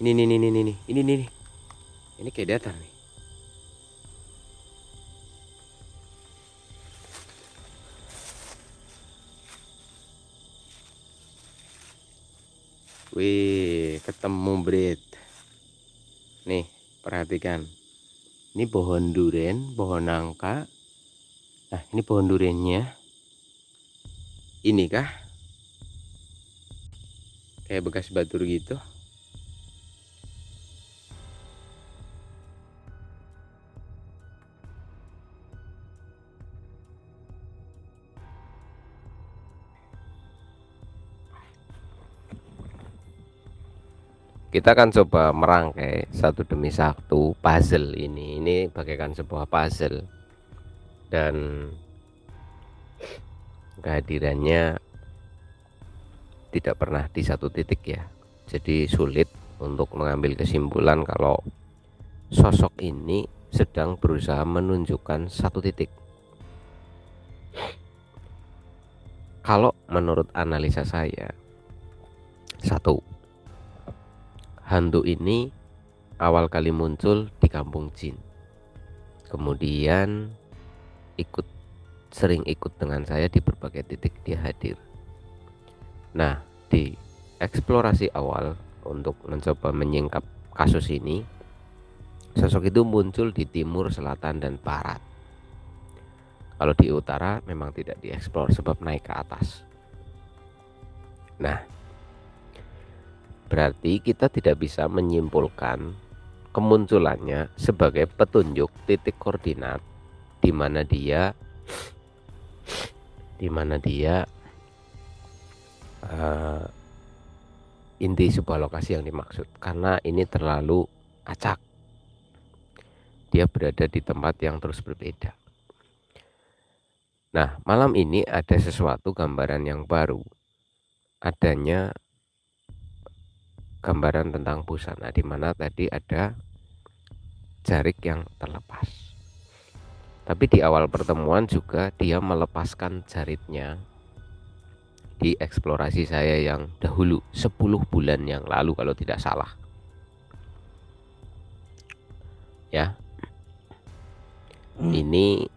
Ini. Ini kayak datar nih. Wih, ketemu Brit. Nih, perhatikan. Ini pohon duren, pohon nangka. Nah, ini pohon durennya. Ini kah? Kayak bekas batur gitu. Kita akan coba merangkai satu demi satu puzzle ini. Ini bagaikan sebuah puzzle. Dan kehadirannya tidak pernah di satu titik ya. Jadi sulit untuk mengambil kesimpulan kalau sosok ini sedang berusaha menunjukkan satu titik. Kalau menurut analisa saya, satu, hantu ini awal kali muncul di kampung jin, kemudian sering ikut dengan saya di berbagai titik dia hadir. Nah, di eksplorasi awal untuk mencoba menyingkap kasus ini, sosok itu muncul di timur, selatan, dan barat. Kalau di utara memang tidak dieksplor sebab naik ke atas. Nah, berarti kita tidak bisa menyimpulkan kemunculannya sebagai petunjuk titik koordinat di mana dia inti sebuah lokasi yang dimaksud, karena ini terlalu acak. Dia berada di tempat yang terus berbeda. Nah, malam ini ada sesuatu gambaran yang baru. Adanya gambaran tentang busana, di mana tadi ada jarik yang terlepas. Tapi di awal pertemuan juga dia melepaskan jaritnya di eksplorasi saya yang dahulu 10 bulan yang lalu kalau tidak salah. Ya. Ini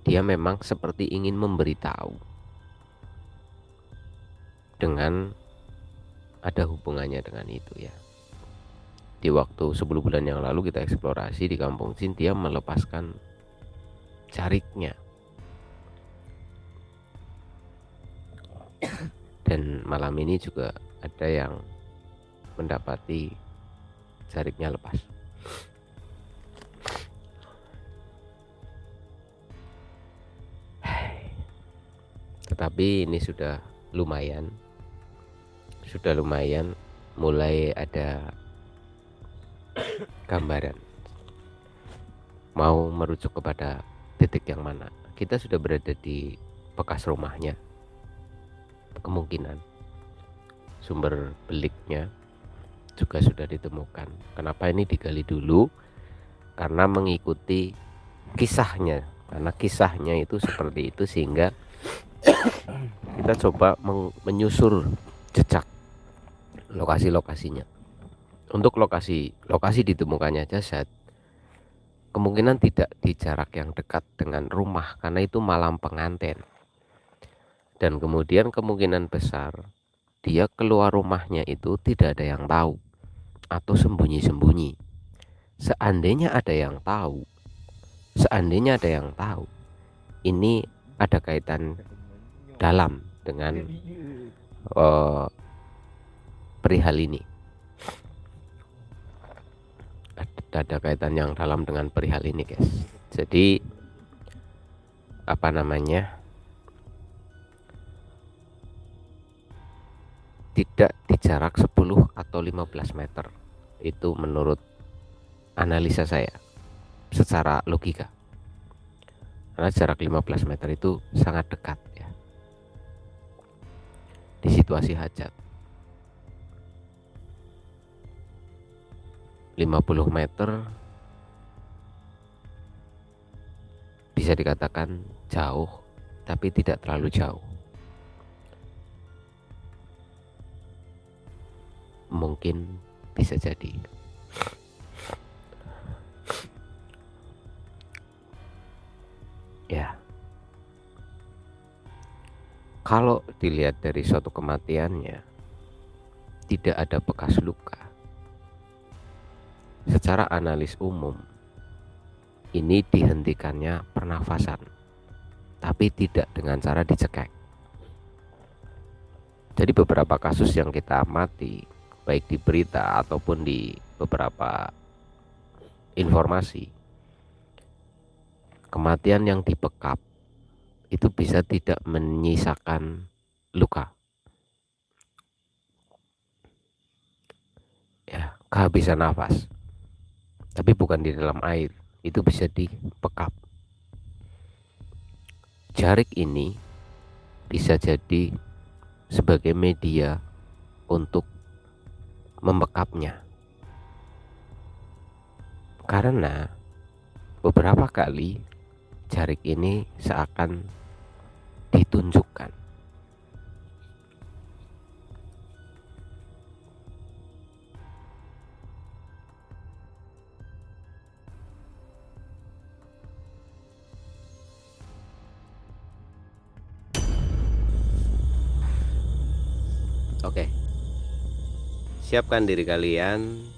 dia memang seperti ingin memberitahu dengan ada hubungannya dengan itu ya. Di waktu 10 bulan yang lalu kita eksplorasi di kampung jin, dia melepaskan jariknya. Dan malam ini juga ada yang mendapati jariknya lepas. Tetapi ini sudah lumayan mulai ada gambaran mau merujuk kepada titik yang mana. Kita sudah berada di bekas rumahnya, kemungkinan sumber beliknya juga sudah ditemukan. Kenapa ini digali dulu? Karena mengikuti kisahnya, karena kisahnya itu seperti itu, sehingga kita coba menyusur jejak lokasi-lokasinya. Untuk lokasi ditemukannya jasad, kemungkinan tidak di jarak yang dekat dengan rumah, karena itu malam pengantin. Dan kemudian kemungkinan besar dia keluar rumahnya itu tidak ada yang tahu atau sembunyi-sembunyi. Seandainya ada yang tahu, ini ada kaitan dalam dengan perihal ini. Ada kaitan yang dalam dengan perihal ini, guys. Jadi tidak di jarak 10 atau 15 meter. Itu menurut analisa saya secara logika. Karena jarak 15 meter itu sangat dekat ya. Di situasi hajat. 50 meter bisa dikatakan jauh, tapi tidak terlalu jauh. Mungkin bisa jadi. Ya. Kalau dilihat dari suatu kematiannya, tidak ada bekas luka. Secara analis umum, ini dihentikannya pernafasan, tapi tidak dengan cara dicekek. Jadi beberapa kasus yang kita amati, baik di berita ataupun di beberapa informasi, kematian yang dibekap itu bisa tidak menyisakan luka. Ya, kehabisan nafas. Tapi bukan di dalam air, itu bisa dibekap. Jarik ini bisa jadi sebagai media untuk membekapnya. Karena beberapa kali Jarik ini seakan ditunjukkan. Oke, siapkan diri kalian.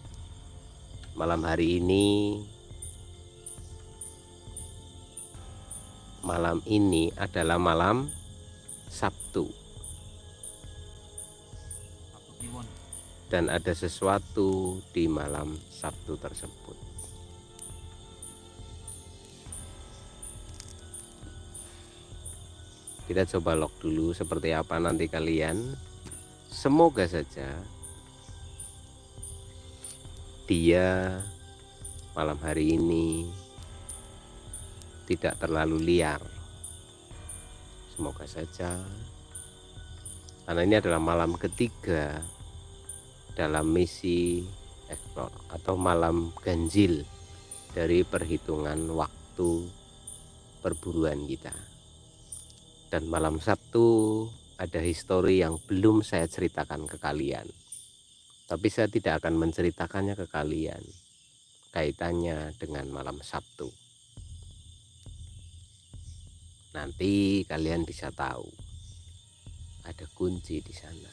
Malam hari ini adalah malam Sabtu, dan ada sesuatu di malam Sabtu tersebut. Kita coba lock dulu seperti apa nanti kalian. Semoga saja dia malam hari ini tidak terlalu liar. Semoga saja, karena ini adalah malam ketiga dalam misi explore atau malam ganjil dari perhitungan waktu perburuan kita. Dan malam Sabtu ada histori yang belum saya ceritakan ke kalian, tapi saya tidak akan menceritakannya ke kalian kaitannya dengan malam Sabtu. Nanti kalian bisa tahu ada kunci di sana.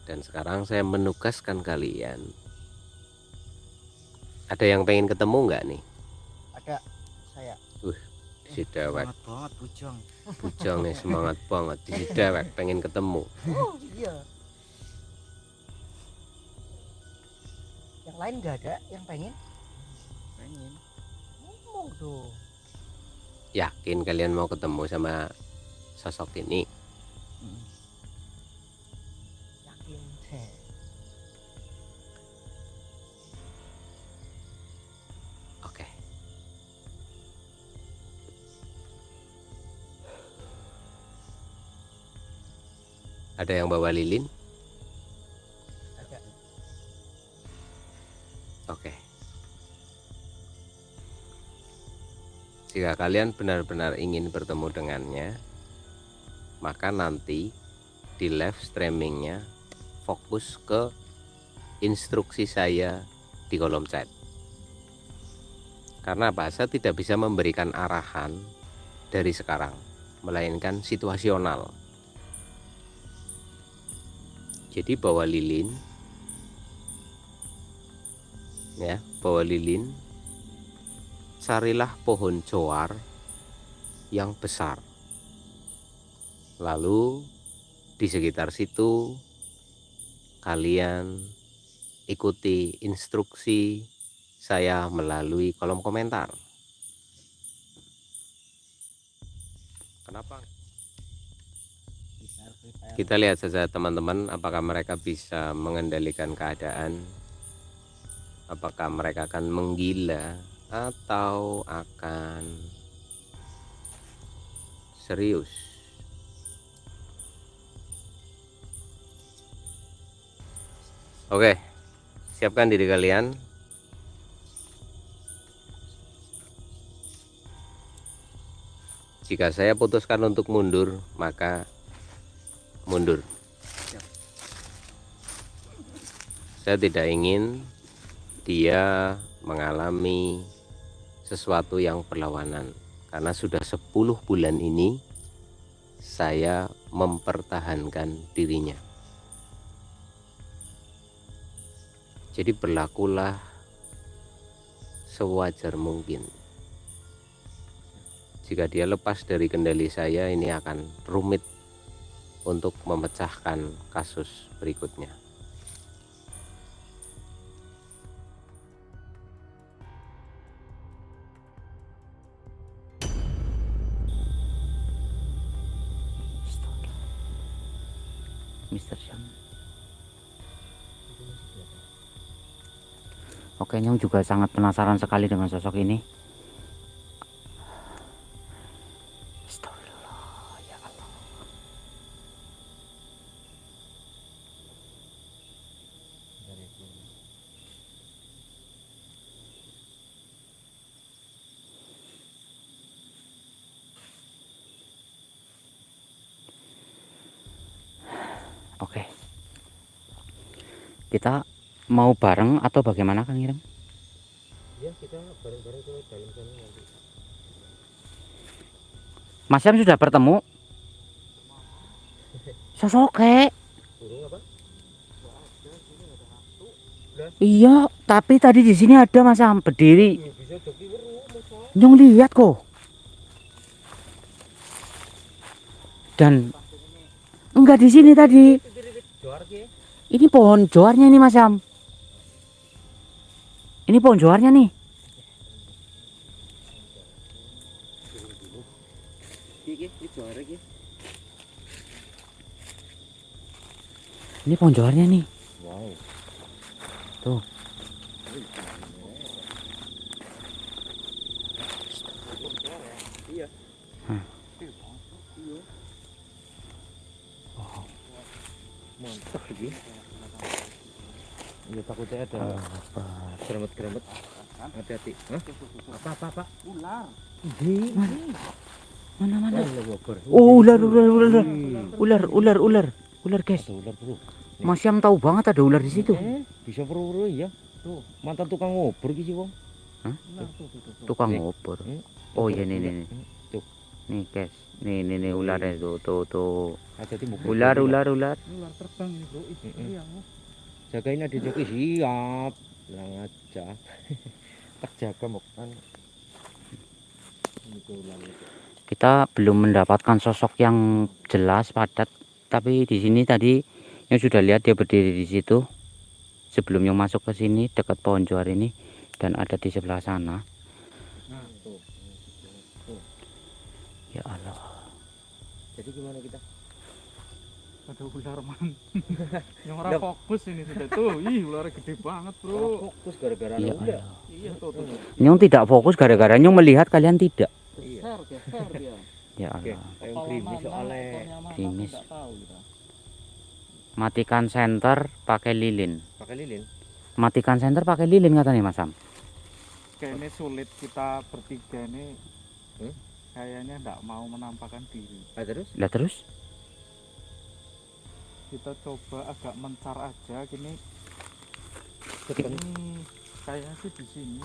Dan sekarang saya menugaskan kalian. Ada yang pengen ketemu nggak nih? Ada, saya. Si dewek. Semangat banget bujang. Bujang nih semangat banget. Si dewek pengen ketemu. Oh iya. Yang lain nggak ada yang pengen? Pengen. Ngomong dong. Yakin kalian mau ketemu sama sosok ini? Yakin. Oke. Ada yang bawa lilin? Ada. Oke. Jika kalian benar-benar ingin bertemu dengannya, maka nanti di live streamingnya fokus ke instruksi saya di kolom chat. Karena apa? Saya tidak bisa memberikan arahan dari sekarang, melainkan situasional. Jadi bawa lilin, ya, bawa lilin. Carilah pohon joar yang besar. Lalu di sekitar situ kalian ikuti instruksi saya melalui kolom komentar. Kenapa? Kita lihat saja teman-teman, apakah mereka bisa mengendalikan keadaan, apakah mereka akan menggila atau akan serius. Oke, siapkan diri kalian. Jika saya putuskan untuk mundur, maka mundur. Saya tidak ingin dia mengalami sesuatu yang berlawanan, karena sudah 10 bulan ini saya mempertahankan dirinya. Jadi berlakulah sewajar mungkin. Jika dia lepas dari kendali saya, ini akan rumit untuk memecahkan kasus berikutnya. Mister Syam. Oke, Nyong juga sangat penasaran sekali dengan sosok ini. Astagfirullah, ya Allah. Kita mau bareng atau bagaimana Kang Ireng? Ya kita bareng-bareng ke dalam sana nanti. Mas Syam sudah bertemu sosoknya? Burung apa? Iya, tapi tadi di sini ada Mas Syam berdiri. Bisa joki weru masa. Nyong lihat kok. Dan enggak di sini tadi. Joar ki. Ini pohon joarnya ini Mas Syam. Ini pohon joarnya nih. Iki joar ki. Ini pohon joarnya nih. Wow. Tuh. Iya. Hah. Iya. Wow. Mantap iki. Ya takutnya ada geremet-geremet. Hati-hati. Hah? Apa? Ular. Mana? Oh, Oh, ular guys. ada ular bro. Mas Syam tahu banget ada ular di situ. Bisa bro ya. Tuh, mantan tukang ngobor ki sih wong. Hah? Tuh. Tukang Nih. ngobor. Hmm. Oh iya nih. Tuh, Nih guys. Nih ularnya tuh. hati-hati mau Ular. Ular terbang ini bro. Iya. Jagain adik joki siap. Bilang aja. Tak jaga mau kan. Ini tuh ular itu. Kita belum mendapatkan sosok yang jelas padat, tapi di sini tadi yang sudah lihat dia berdiri di situ sebelum yang masuk ke sini dekat pohon joar ini, dan ada di sebelah sana. Nah, tuh. Ya Allah. Jadi gimana kita? Ada ular man. Yang orang fokus ini sudah tuh. Ih, ularnya gede banget bro. Fokus gara-gara Ya ular. Allah. Iya tuh. Nyong tidak fokus gara-gara Nyong melihat kalian tidak. Besar dia. Ya Oke, Allah. yang krimis soalnya. Krimis. Nggak tahu kita. Matikan senter pakai lilin. Pakai lilin. Matikan senter pakai lilin katanya Mas Sam. Kayaknya sulit kita bertiga ini. Hmm? Kayaknya nggak mau menampakkan diri. Ah, terus? Lah terus? Kita coba agak mencar aja gini. Depan. Ini kayaknya sih di sini.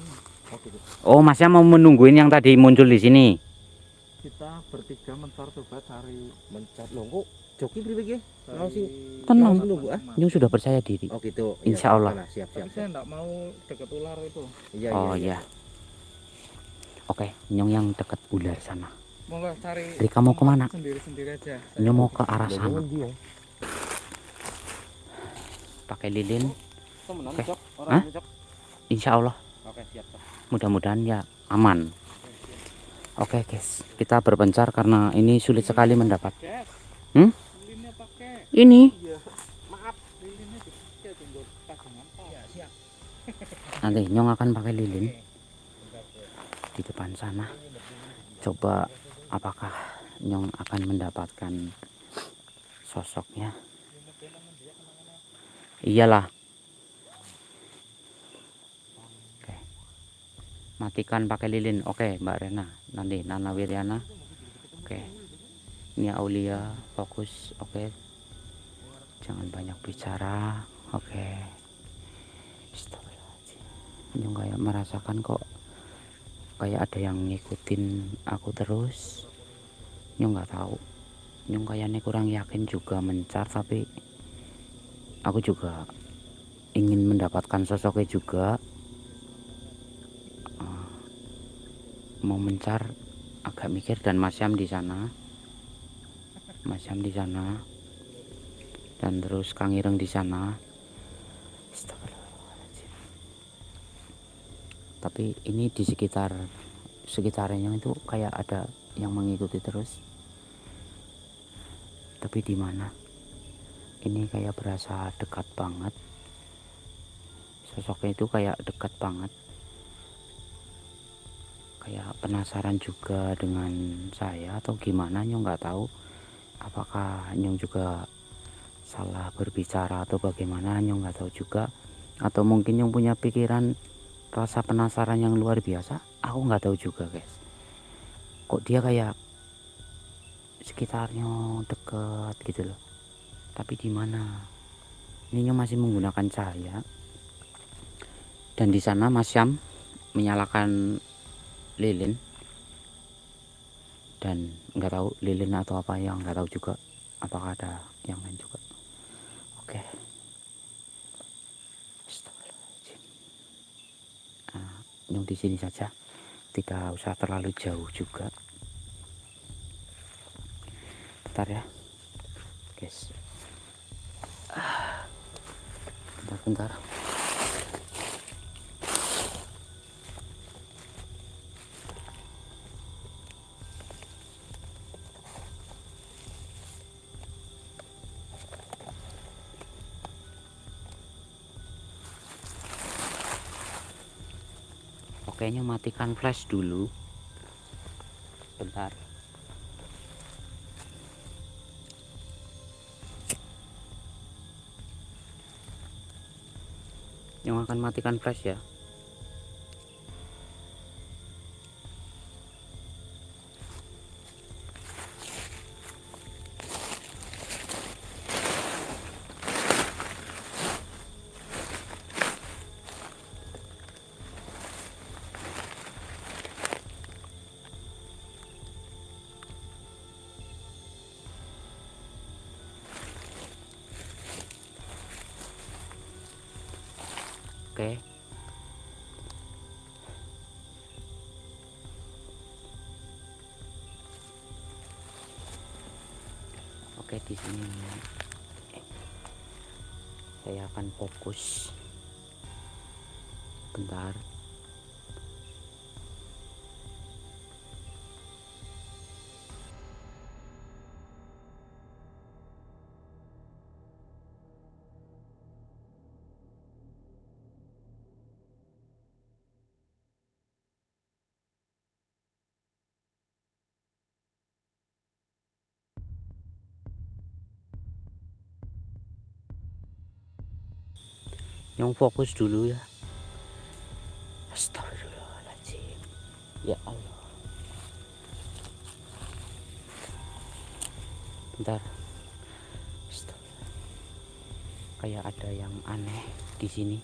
Oke, tuh. Oh, Mas Sam mau menungguin yang tadi muncul di sini. Kita bertiga mencar coba cari. Mencat lo kok joki pribadi ya? Mau sih. Tenang. Langsung nunggu ah. Nyong sudah percaya diri. Oh gitu. Insya Allah. Nah, siap. Tapi saya nggak mau deket ular itu. Iya, Oh ya. Oke, Nyong yang dekat ular sana. Mau nggak cari? Rika mau kemana? Sendiri aja. Nyong mau ke arah sana. Dia. Pakai lilin. Temenan Oke. Cok, Hah? orang Cok. Insya Allah. Oke, siap. Mudah-mudahan ya aman. Oke guys, kita berpencar karena ini sulit sekali mendapat. Guys. Hmm? Lilinnya pakai. Ini Iya. Maaf, lilinnya dipakai tunggu pajangan Pak. Iya, siap. nanti Nyong akan pakai lilin di depan sana. Coba apakah Nyong akan mendapatkan sosoknya? Iyalah. Oke. Matikan pakai lilin. Oke, Mbak Rena. Nanti Nana Wiryana. Oke. Ini Aulia, fokus. Oke. Jangan banyak bicara. Oke. Astagfirullahaladzim. Nyong kayak merasakan kok kayak ada yang ngikutin aku terus. Nyong nggak tahu. Nyong kayaknya kurang yakin juga mencar, tapi aku juga ingin mendapatkan sosoknya juga. Mau mencar agak mikir, dan Mas Syam di sana. Dan terus Kang Ireng di sana. Astagfirullahaladzim. Tapi ini di sekitarnya itu kayak ada yang mengikuti terus. Tapi di mana? Ini kayak berasa dekat banget. Sosoknya itu kayak dekat banget. Kayak penasaran juga dengan saya atau gimana, Nyong nggak tahu. Apakah Nyong juga salah berbicara atau bagaimana, Nyong nggak tahu juga. Atau mungkin Nyong punya pikiran rasa penasaran yang luar biasa. Aku nggak tahu juga guys. Kok dia kayak sekitarnya deket gitu loh. Tapi di mana? Ini masih menggunakan cahaya, dan di sana Mas Syam menyalakan lilin, dan nggak tahu lilin atau apa, yang nggak tahu juga apakah ada yang lain juga. Oke. Astagfirullahaladzim. Nah, Nyung di sini saja, tidak usah terlalu jauh juga. Bentar ya guys, bentar. Oke, Nyung matikan flash dulu, bentar. Yang akan matikan flash ya. Oke. Oke, di sini saya akan fokus. Bentar. Yang fokus dulu ya. Astagfirullahaladzim. Ya Allah. Bentar. Kayak ada yang aneh di sini.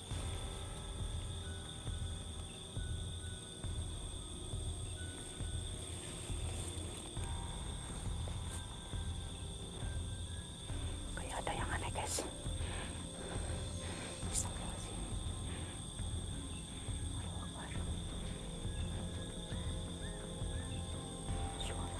Kayak ada yang aneh guys. Astagfirullahaladzim. Allahu Akbar. Suara.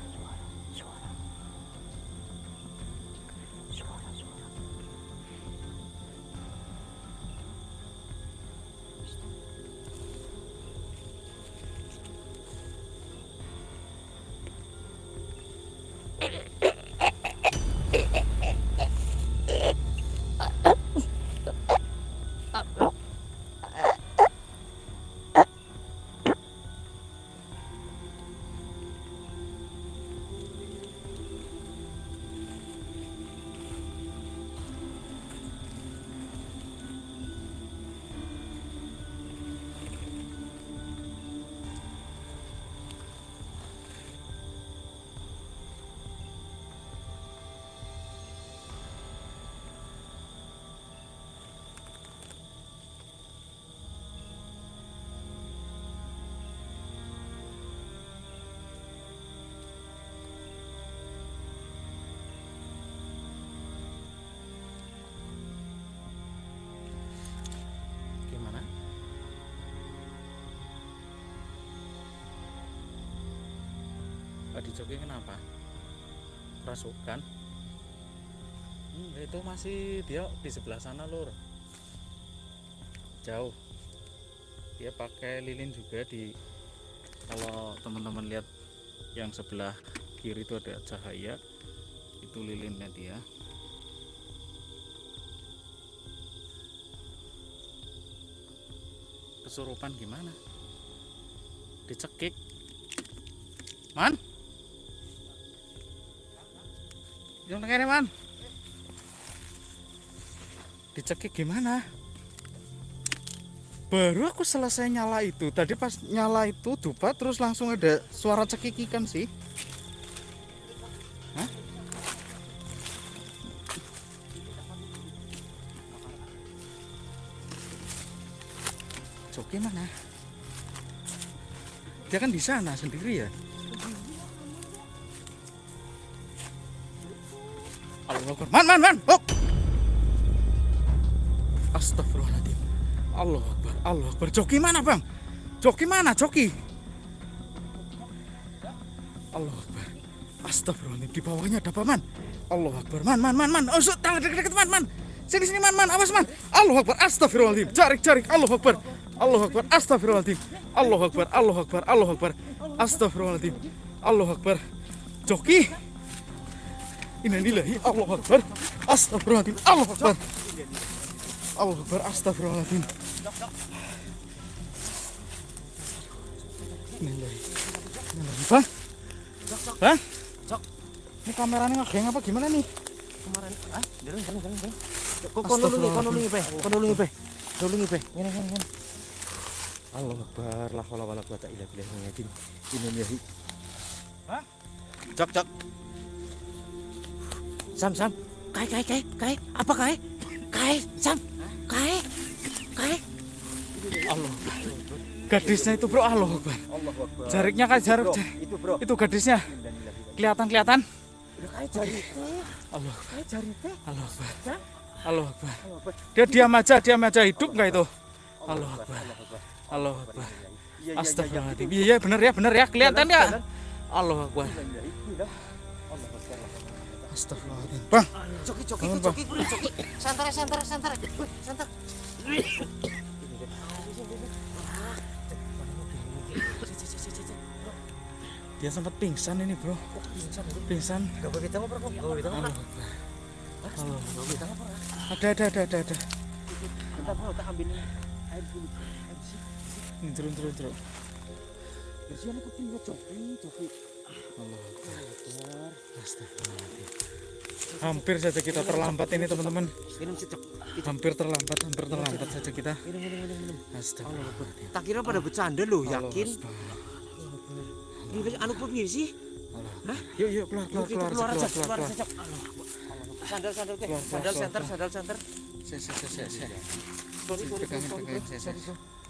Gimana? Di jogging kenapa? Rasukan? Itu masih dia di sebelah sana lur, jauh. Dia pakai lilin juga. Di kalau teman-teman lihat yang sebelah kiri itu ada cahaya, itu lilinnya dia. Kesurupan gimana? Dicekik man, yang tengah man, dicekik gimana? Baru aku selesai nyala itu tadi, pas nyala itu dupa terus langsung ada suara cekikikan sih. Hah? Joki mana? Dia kan di sana sendiri ya. Allah Akbar. Man. Oh. Astagfirullahaladzim. Allah Akbar. Joki mana, Bang? Joki mana? Joki. Allah Akbar. Astagfirullahaladzim. Di bawahnya ada apa, Man? Allah Akbar. Man. Oh, tangan deket-deket, Man. Sini, Man. Awas, Man. Allah Akbar. Astagfirullahaladzim. Jarik. Allah Akbar. Astagfirullahaladzim. Allah Akbar. Astagfirullahaladzim. Allah Akbar. Joki. Innalillahi. Allah Akbar. Astagfirullahaladzim. Allah Akbar. Astagfirullahaladzim. Bang. Ini kameranya ngegeng apa gimana nih? Kemarin jalan. Konulungi pe. Ngene. Allah Akbar, la haula wala quwata illa billah. Innalillahi. Hah? Cok. Sam. Kai. Apa kai? Kai, Sam. Kai. Allah. Gadisnya itu, Bro. Allah Akbar. Jariknya kan jarik. Itu, Bro. Itu gadisnya. Kelihatan. Kai jarik. Allah. Kai jarik. Allah Akbar. Dia diam aja hidup enggak itu? Allah Akbar. Astagfirullahaladzim. Iya bener ya. Kelihatan ya? Allah Akbar. Astagfirullahaladzim. Bang. Joki. Santar. Dia sempat pingsan ini, Bro. Pingsan. Gak boleh ditangkap, Bro. Allah Akbar. Ada. Bentar, Bro, tak ambil air dulu. Ini turun. Bersihan aku tinggal Joki. Allah Akbar. Astagfirullahaladzim. Hampir saja kita terlambat ini, teman-teman. Minum secok. Hampir terlambat saja kita. Minum. Astagfirullahaladzim. Tak kira pada bercanda loh, Allah yakin? Akbar. Ini anu pun gini sih. Allah. Yuk keluar aja. keluar. Sandal teh. Sandal center. Saya. Sorry. Pegangin, saya.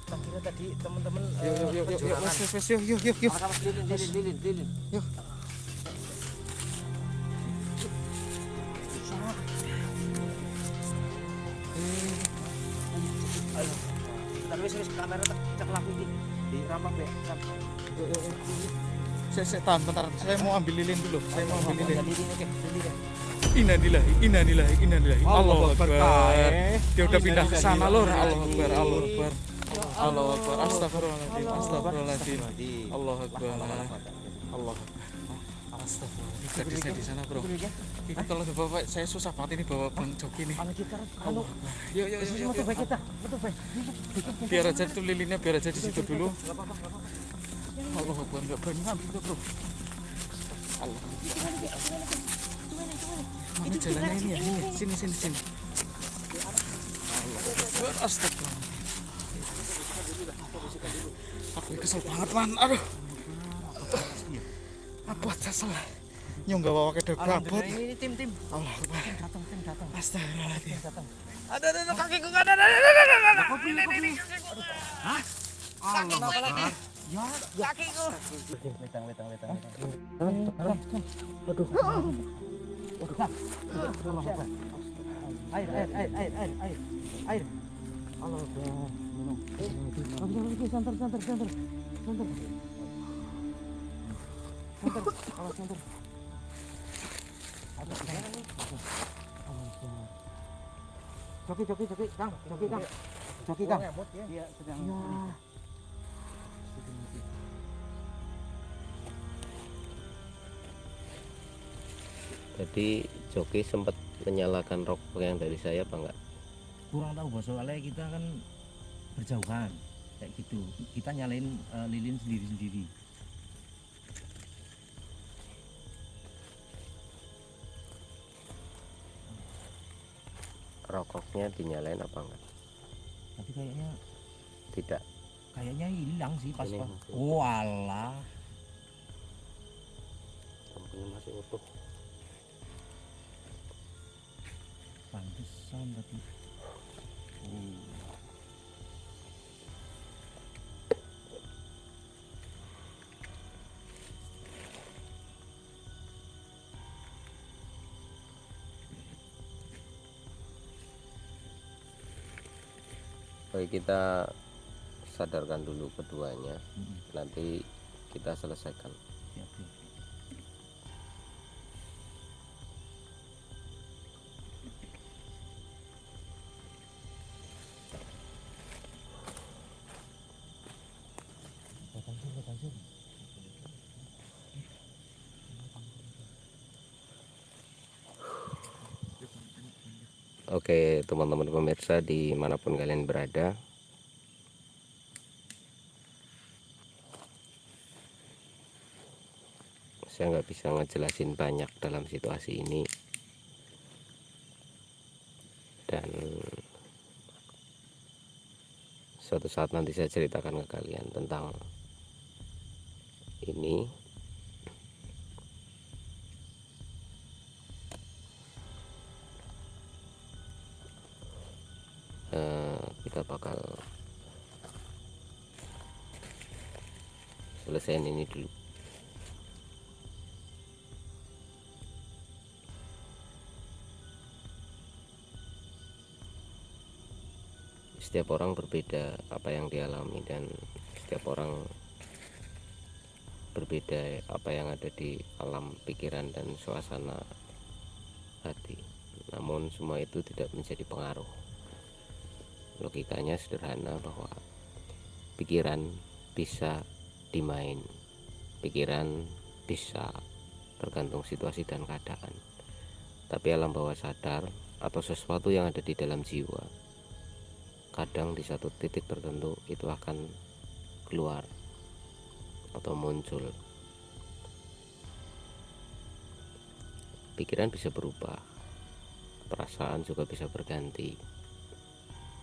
Tak kira tadi teman-teman Yuk. Wes, yuk. Awas lilin. Yuk. Wis kamera cek laku iki. Di rampak be. Saya tahan bentar. Saya mau ambil lilin dulu. Lilin. Innalillahi. Allah Akbar. Dia udah pindah ke sana loh. Allah Akbar. Astagfirullahaladzim. Allah Akbar. Astagfirullahaladzim. Gadisnya di sana, Bro. Ini kalau bapak saya susah banget ini bawa Bang Joki nih. Allah Akbar. Yuk. Biar aja itu lilinnya biar aja di situ dulu. Allah Akbar, enggak berani ngambil tuh, Bro. Allah. Ini jalannya ini ya, ini. Sini. Allah Akbar. Astagfirullah. Aku kesel banget, Man. Aduh. Apa salah? Nyong gak bawa kedai babot. Ini tim. Allah Akbar. Tim datang. Astagfirullahaladzim. Ada kakiku enggak ada. Kopi. Hah? Kenapa lagi? Ya, kakiku. Letang. Air. Allah Akbar. Minum. Santar. Joki, Kang. Iya, sedang. Jadi Joki sempat menyalakan rokok yang dari saya apa enggak? Kurang tahu bos, soalnya kita kan berjauhan kayak gitu, kita nyalain lilin sendiri. Rokoknya dinyalain apa enggak? Tapi Tidak. kayaknya hilang sih pas Ini pas. masih Oh alah, lampunya masih utuh. pantesan tadi. Baik, kita sadarkan dulu keduanya, nanti kita selesaikan. Siap, siap. Oke teman-teman pemirsa dimanapun kalian berada, saya nggak bisa ngejelasin banyak dalam situasi ini, dan suatu saat nanti saya ceritakan ke kalian tentang ini. Kita bakal selesaiin ini dulu. Setiap orang berbeda apa yang dialami, dan setiap orang berbeda apa yang ada di alam pikiran dan suasana hati. Namun semua itu tidak menjadi pengaruh. Logikanya sederhana bahwa pikiran bisa dimain, pikiran bisa tergantung situasi dan keadaan, tapi alam bawah sadar atau sesuatu yang ada di dalam jiwa kadang di satu titik tertentu itu akan keluar atau muncul. Pikiran bisa berubah, perasaan juga bisa berganti,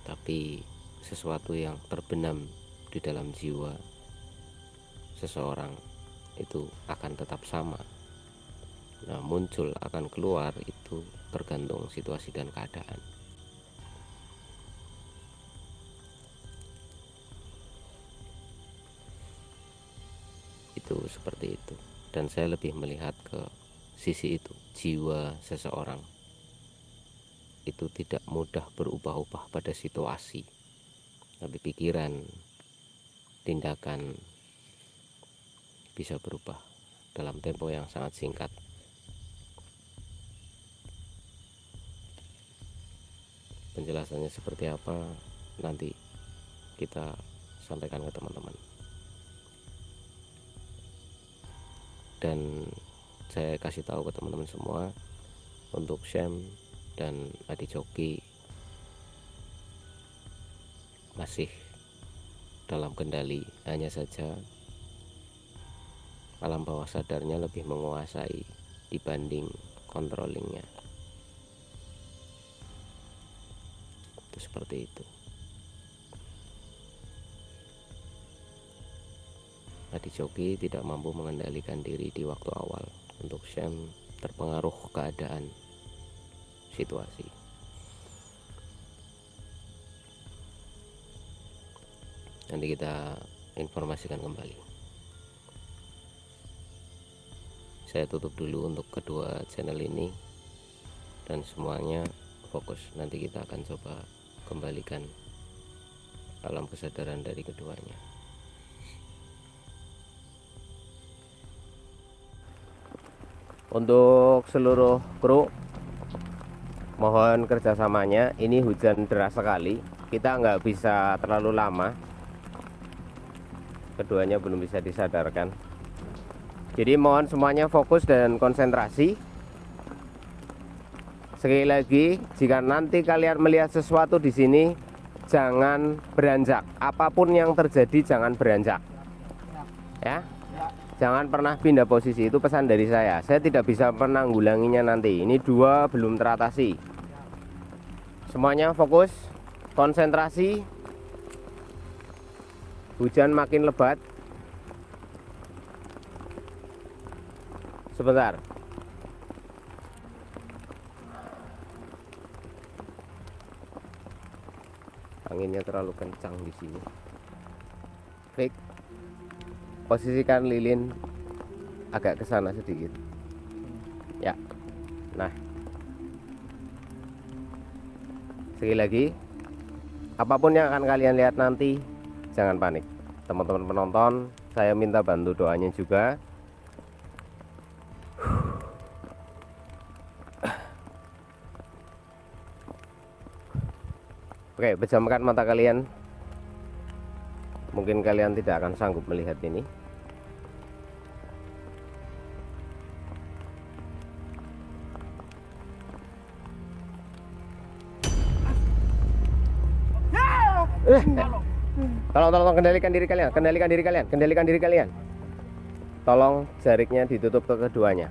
tapi sesuatu yang terbenam di dalam jiwa seseorang itu akan tetap sama. Nah, muncul akan keluar itu tergantung situasi dan keadaan. Itu seperti itu, dan saya lebih melihat ke sisi itu. Jiwa seseorang itu tidak mudah berubah-ubah pada situasi, tapi pikiran, tindakan bisa berubah dalam tempo yang sangat singkat. Penjelasannya seperti apa nanti kita sampaikan ke teman-teman. Dan saya kasih tahu ke teman-teman semua, untuk Syam dan Adi Joki masih dalam kendali, hanya saja alam bawah sadarnya lebih menguasai dibanding controllingnya. Itu seperti itu. Adi Joki tidak mampu mengendalikan diri di waktu awal. Untuk Syam terpengaruh keadaan, situasi. Nanti kita informasikan kembali. Saya tutup dulu untuk kedua channel ini, dan semuanya fokus. Nanti kita akan coba kembalikan alam kesadaran dari keduanya. Untuk seluruh kru, mohon kerjasamanya. Ini hujan deras sekali, kita nggak bisa terlalu lama, keduanya belum bisa disadarkan. Jadi mohon semuanya fokus dan konsentrasi. Sekali lagi, jika nanti kalian melihat sesuatu di sini, jangan beranjak. Apapun yang terjadi, jangan beranjak. Ya, jangan pernah pindah posisi. Itu pesan dari saya. Saya tidak bisa menanggulanginya nanti. Ini dua belum teratasi. Semuanya fokus, konsentrasi. Hujan makin lebat. Sebentar. Anginnya terlalu kencang di sini. Klik. Posisikan lilin agak ke sana sedikit. Ya. Nah. Sekali lagi. Apapun yang akan kalian lihat nanti, jangan panik. Teman-teman penonton, saya minta bantu doanya juga. Oke, pejamkan mata kalian. Mungkin kalian tidak akan sanggup melihat ini. Tolong kendalikan diri kalian, kendalikan diri kalian. Tolong jariknya ditutup ke keduanya.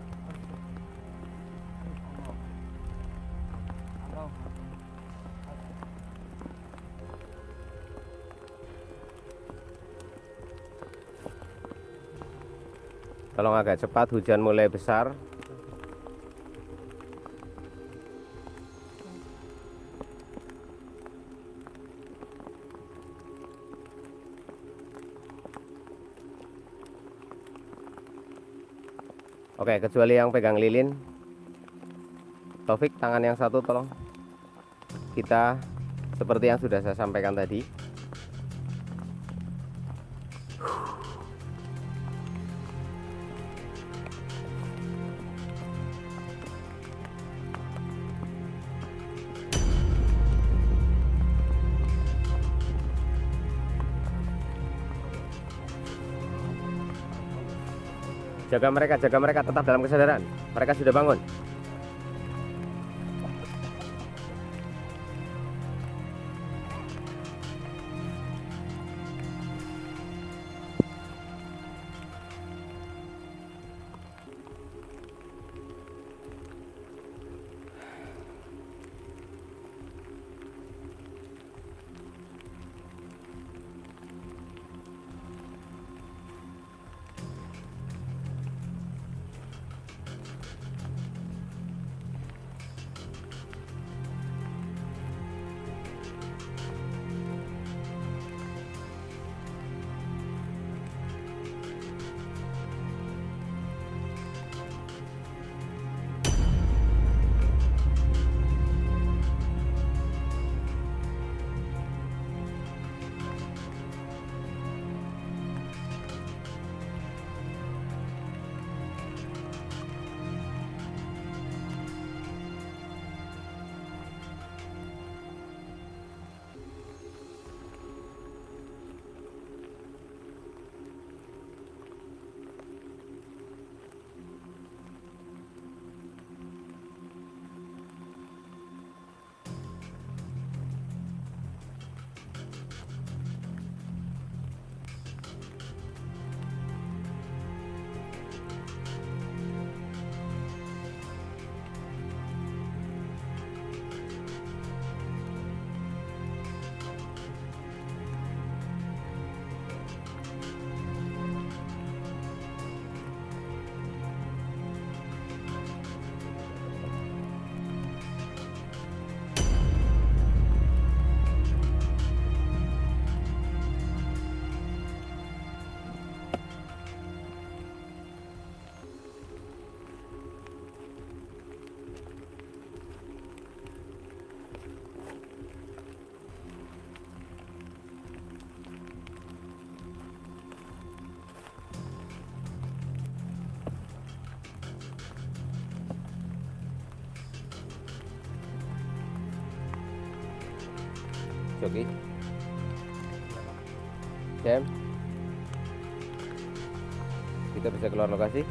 Tolong agak cepat, hujan mulai besar. Oke, kecuali yang pegang lilin. Taufik, tangan yang satu tolong. Kita seperti yang sudah saya sampaikan tadi. Jaga mereka tetap dalam kesadaran. Mereka sudah bangun. Joki, Jam, kita bisa keluar lokasi.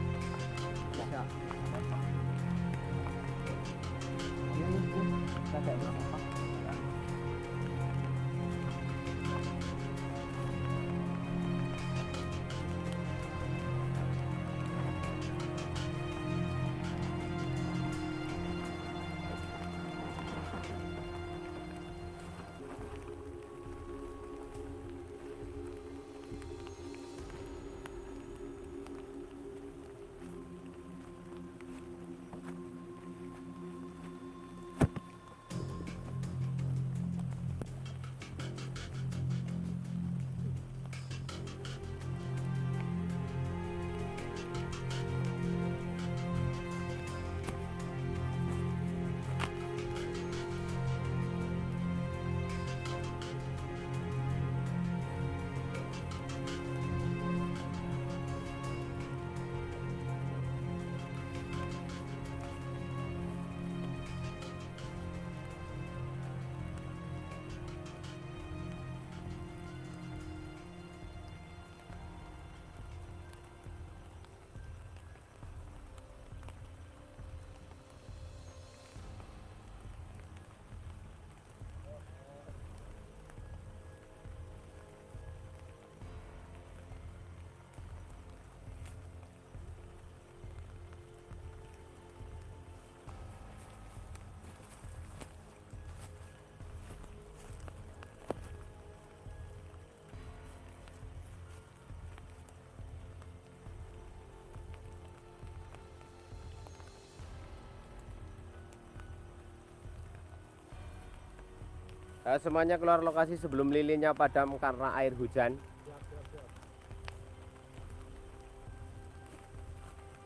Semuanya keluar lokasi sebelum lilinnya padam karena air hujan.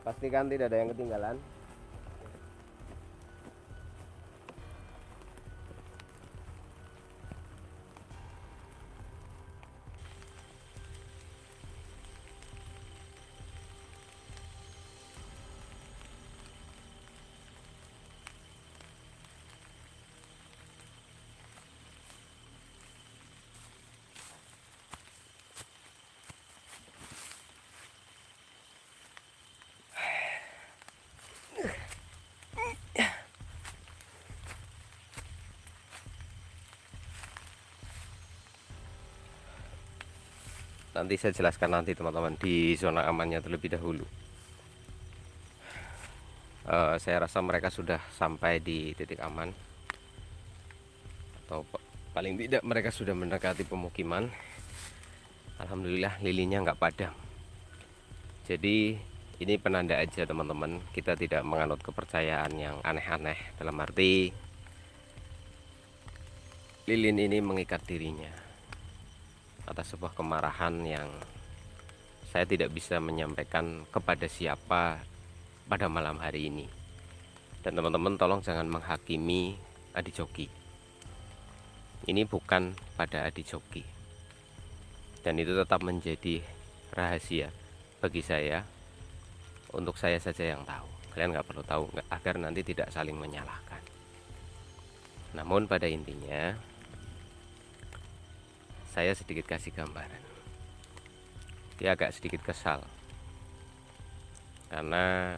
Pastikan tidak ada yang ketinggalan. Nanti saya jelaskan nanti teman-teman di zona amannya terlebih dahulu. Saya rasa mereka sudah sampai di titik aman, atau paling tidak mereka sudah mendekati pemukiman. Alhamdulillah lilinnya nggak padam. Jadi ini penanda aja teman-teman, kita tidak menganut kepercayaan yang aneh-aneh, dalam arti lilin ini mengikat dirinya atas sebuah kemarahan yang saya tidak bisa menyampaikan kepada siapa pada malam hari ini. Dan teman-teman tolong jangan menghakimi Adi Joki. Ini bukan pada Adi Joki, dan itu tetap menjadi rahasia bagi saya, untuk saya saja yang tahu. Kalian nggak perlu tahu, agar nanti tidak saling menyalahkan. Namun pada intinya saya sedikit kasih gambaran. Dia agak sedikit kesal karena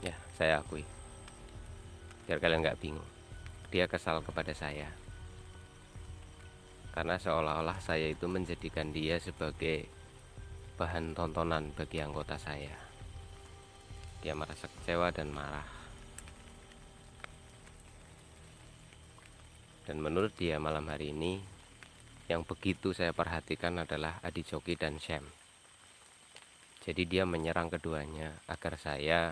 ya saya akui, biar kalian nggak bingung, dia kesal kepada saya karena seolah-olah saya itu menjadikan dia sebagai bahan tontonan bagi anggota saya. Dia merasa kecewa dan marah. Dan menurut dia malam hari ini yang begitu saya perhatikan adalah Adi Joki dan Syam. Jadi dia menyerang keduanya agar saya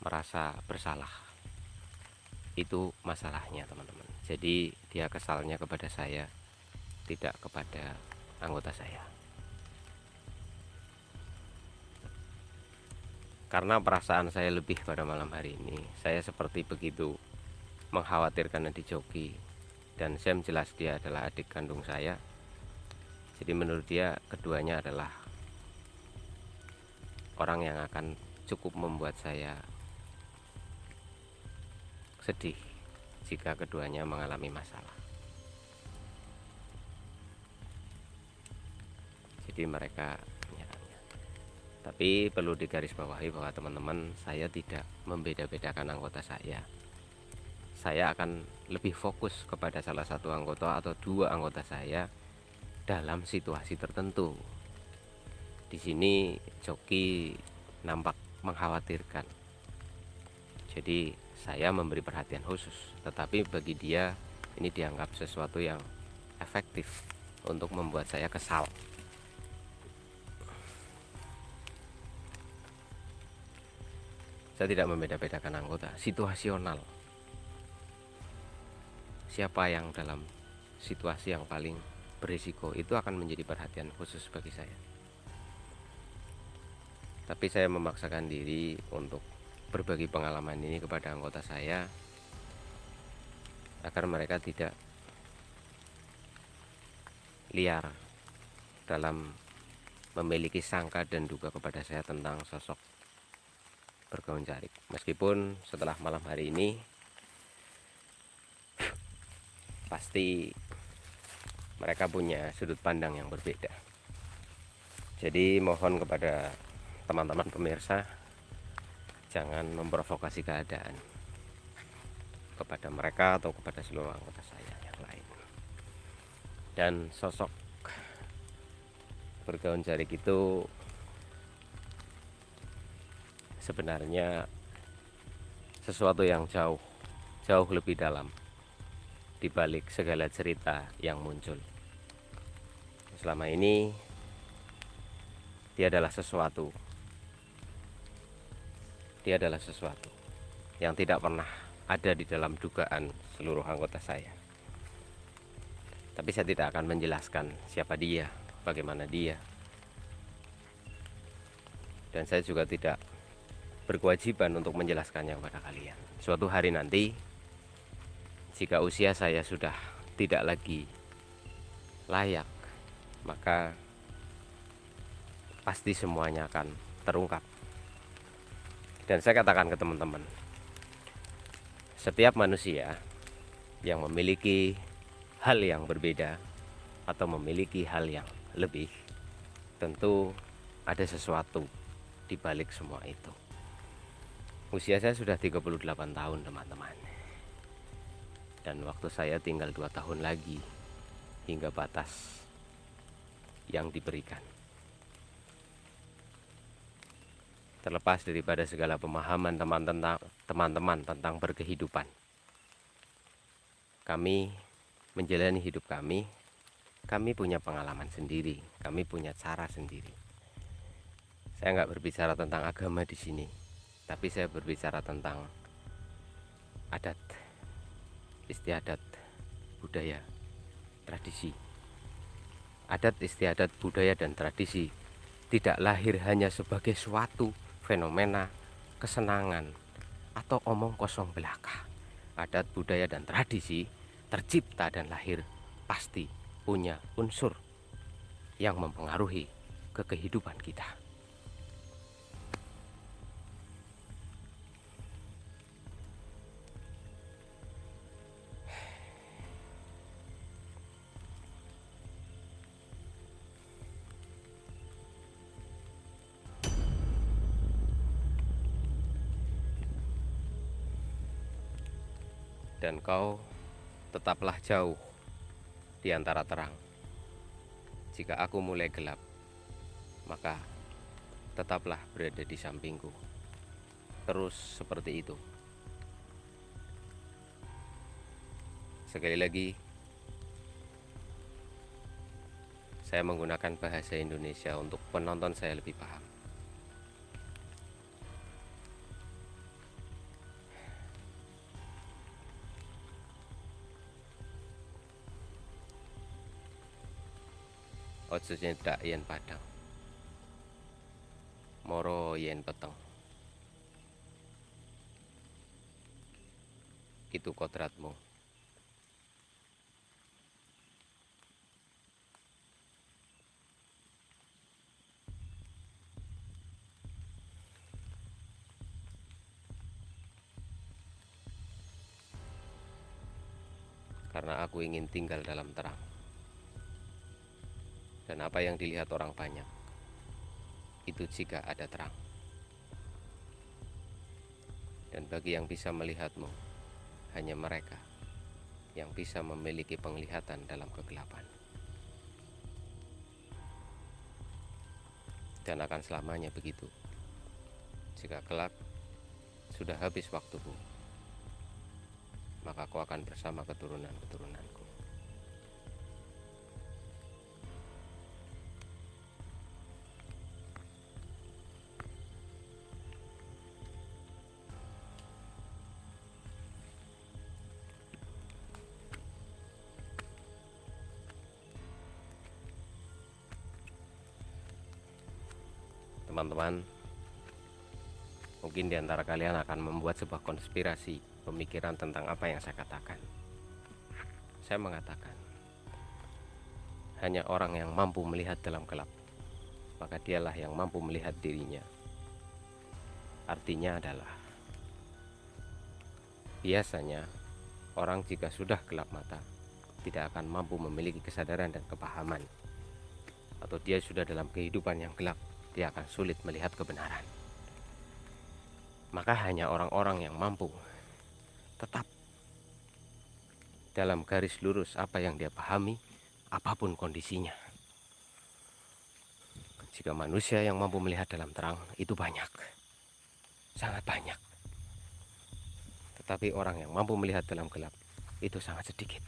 merasa bersalah. Itu masalahnya teman-teman. Jadi dia kesalnya kepada saya, tidak kepada anggota saya. Karena perasaan saya lebih pada malam hari ini, saya seperti begitu mengkhawatirkan Adi Joki, dan Sam jelas dia adalah adik kandung saya. Jadi menurut dia keduanya adalah orang yang akan cukup membuat saya sedih jika keduanya mengalami masalah. Jadi mereka menyerangnya. Tapi perlu digarisbawahi bahwa teman-teman, saya tidak membeda-bedakan anggota saya. Saya akan lebih fokus kepada salah satu anggota atau dua anggota saya dalam situasi tertentu. Di sini Joki nampak mengkhawatirkan. Jadi saya memberi perhatian khusus, tetapi bagi dia ini dianggap sesuatu yang efektif untuk membuat saya kesal. Saya tidak membeda-bedakan anggota, situasional. Siapa yang dalam situasi yang paling berisiko itu akan menjadi perhatian khusus bagi saya. Tapi saya memaksakan diri untuk berbagi pengalaman ini kepada anggota saya agar mereka tidak liar dalam memiliki sangka dan duga kepada saya tentang sosok bergaun jarik. Meskipun setelah malam hari ini pasti mereka punya sudut pandang yang berbeda. Jadi mohon kepada teman-teman pemirsa, jangan memprovokasi keadaan kepada mereka atau kepada seluruh anggota saya yang lain. Dan sosok bergaun jarik itu sebenarnya sesuatu yang jauh lebih dalam di balik segala cerita yang muncul. Selama ini dia adalah sesuatu yang tidak pernah ada di dalam dugaan seluruh anggota saya. Tapi saya tidak akan menjelaskan siapa dia, bagaimana dia. Dan saya juga tidak berkewajiban untuk menjelaskannya kepada kalian. Suatu hari nanti, jika usia saya sudah tidak lagi layak, maka pasti semuanya akan terungkap. Dan saya katakan ke teman-teman, setiap manusia yang memiliki hal yang berbeda atau memiliki hal yang lebih, tentu ada sesuatu di balik semua itu. Usia saya sudah 38 tahun teman-teman, dan waktu saya tinggal 2 tahun lagi hingga batas yang diberikan. Terlepas daripada segala pemahaman teman-teman tentang berkehidupan, kami menjalani hidup kami punya pengalaman sendiri, kami punya cara sendiri. Saya nggak berbicara tentang agama di sini, tapi saya berbicara tentang adat, istiadat, budaya, tradisi. Adat, istiadat, budaya, dan tradisi tidak lahir hanya sebagai suatu fenomena, kesenangan, atau omong kosong belaka. Adat, budaya, dan tradisi tercipta dan lahir pasti punya unsur yang mempengaruhi kehidupan kita. Dan kau tetaplah jauh di antara terang. Jika aku mulai gelap, maka tetaplah berada di sampingku. Terus seperti itu. Sekali lagi, saya menggunakan bahasa Indonesia untuk penonton saya lebih paham. Ojo nyedak yen padang, moro yen peteng. Itu kodratmu. Karena aku ingin tinggal dalam terang. Dan apa yang dilihat orang banyak, itu jika ada terang. Dan bagi yang bisa melihatmu, hanya mereka yang bisa memiliki penglihatan dalam kegelapan. Dan akan selamanya begitu. Jika kelak sudah habis waktuku, maka aku akan bersama keturunan-keturunanku. Teman-teman, mungkin di antara kalian akan membuat sebuah konspirasi pemikiran tentang apa yang saya katakan. Saya mengatakan, hanya orang yang mampu melihat dalam gelap, maka dialah yang mampu melihat dirinya. Artinya adalah, biasanya orang jika sudah gelap mata, tidak akan mampu memiliki kesadaran dan kepahaman. Atau dia sudah dalam kehidupan yang gelap, dia akan sulit melihat kebenaran. Maka hanya orang-orang yang mampu tetap dalam garis lurus apa yang dia pahami, apapun kondisinya. Jika manusia yang mampu melihat dalam terang, itu banyak, sangat banyak. Tetapi orang yang mampu melihat dalam gelap, itu sangat sedikit.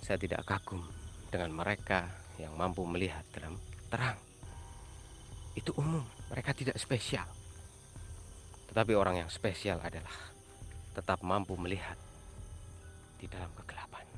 Saya tidak kagum dengan mereka yang mampu melihat dalam terang. Itu umum, mereka tidak spesial. Tetapi orang yang spesial adalah tetap mampu melihat di dalam kegelapan.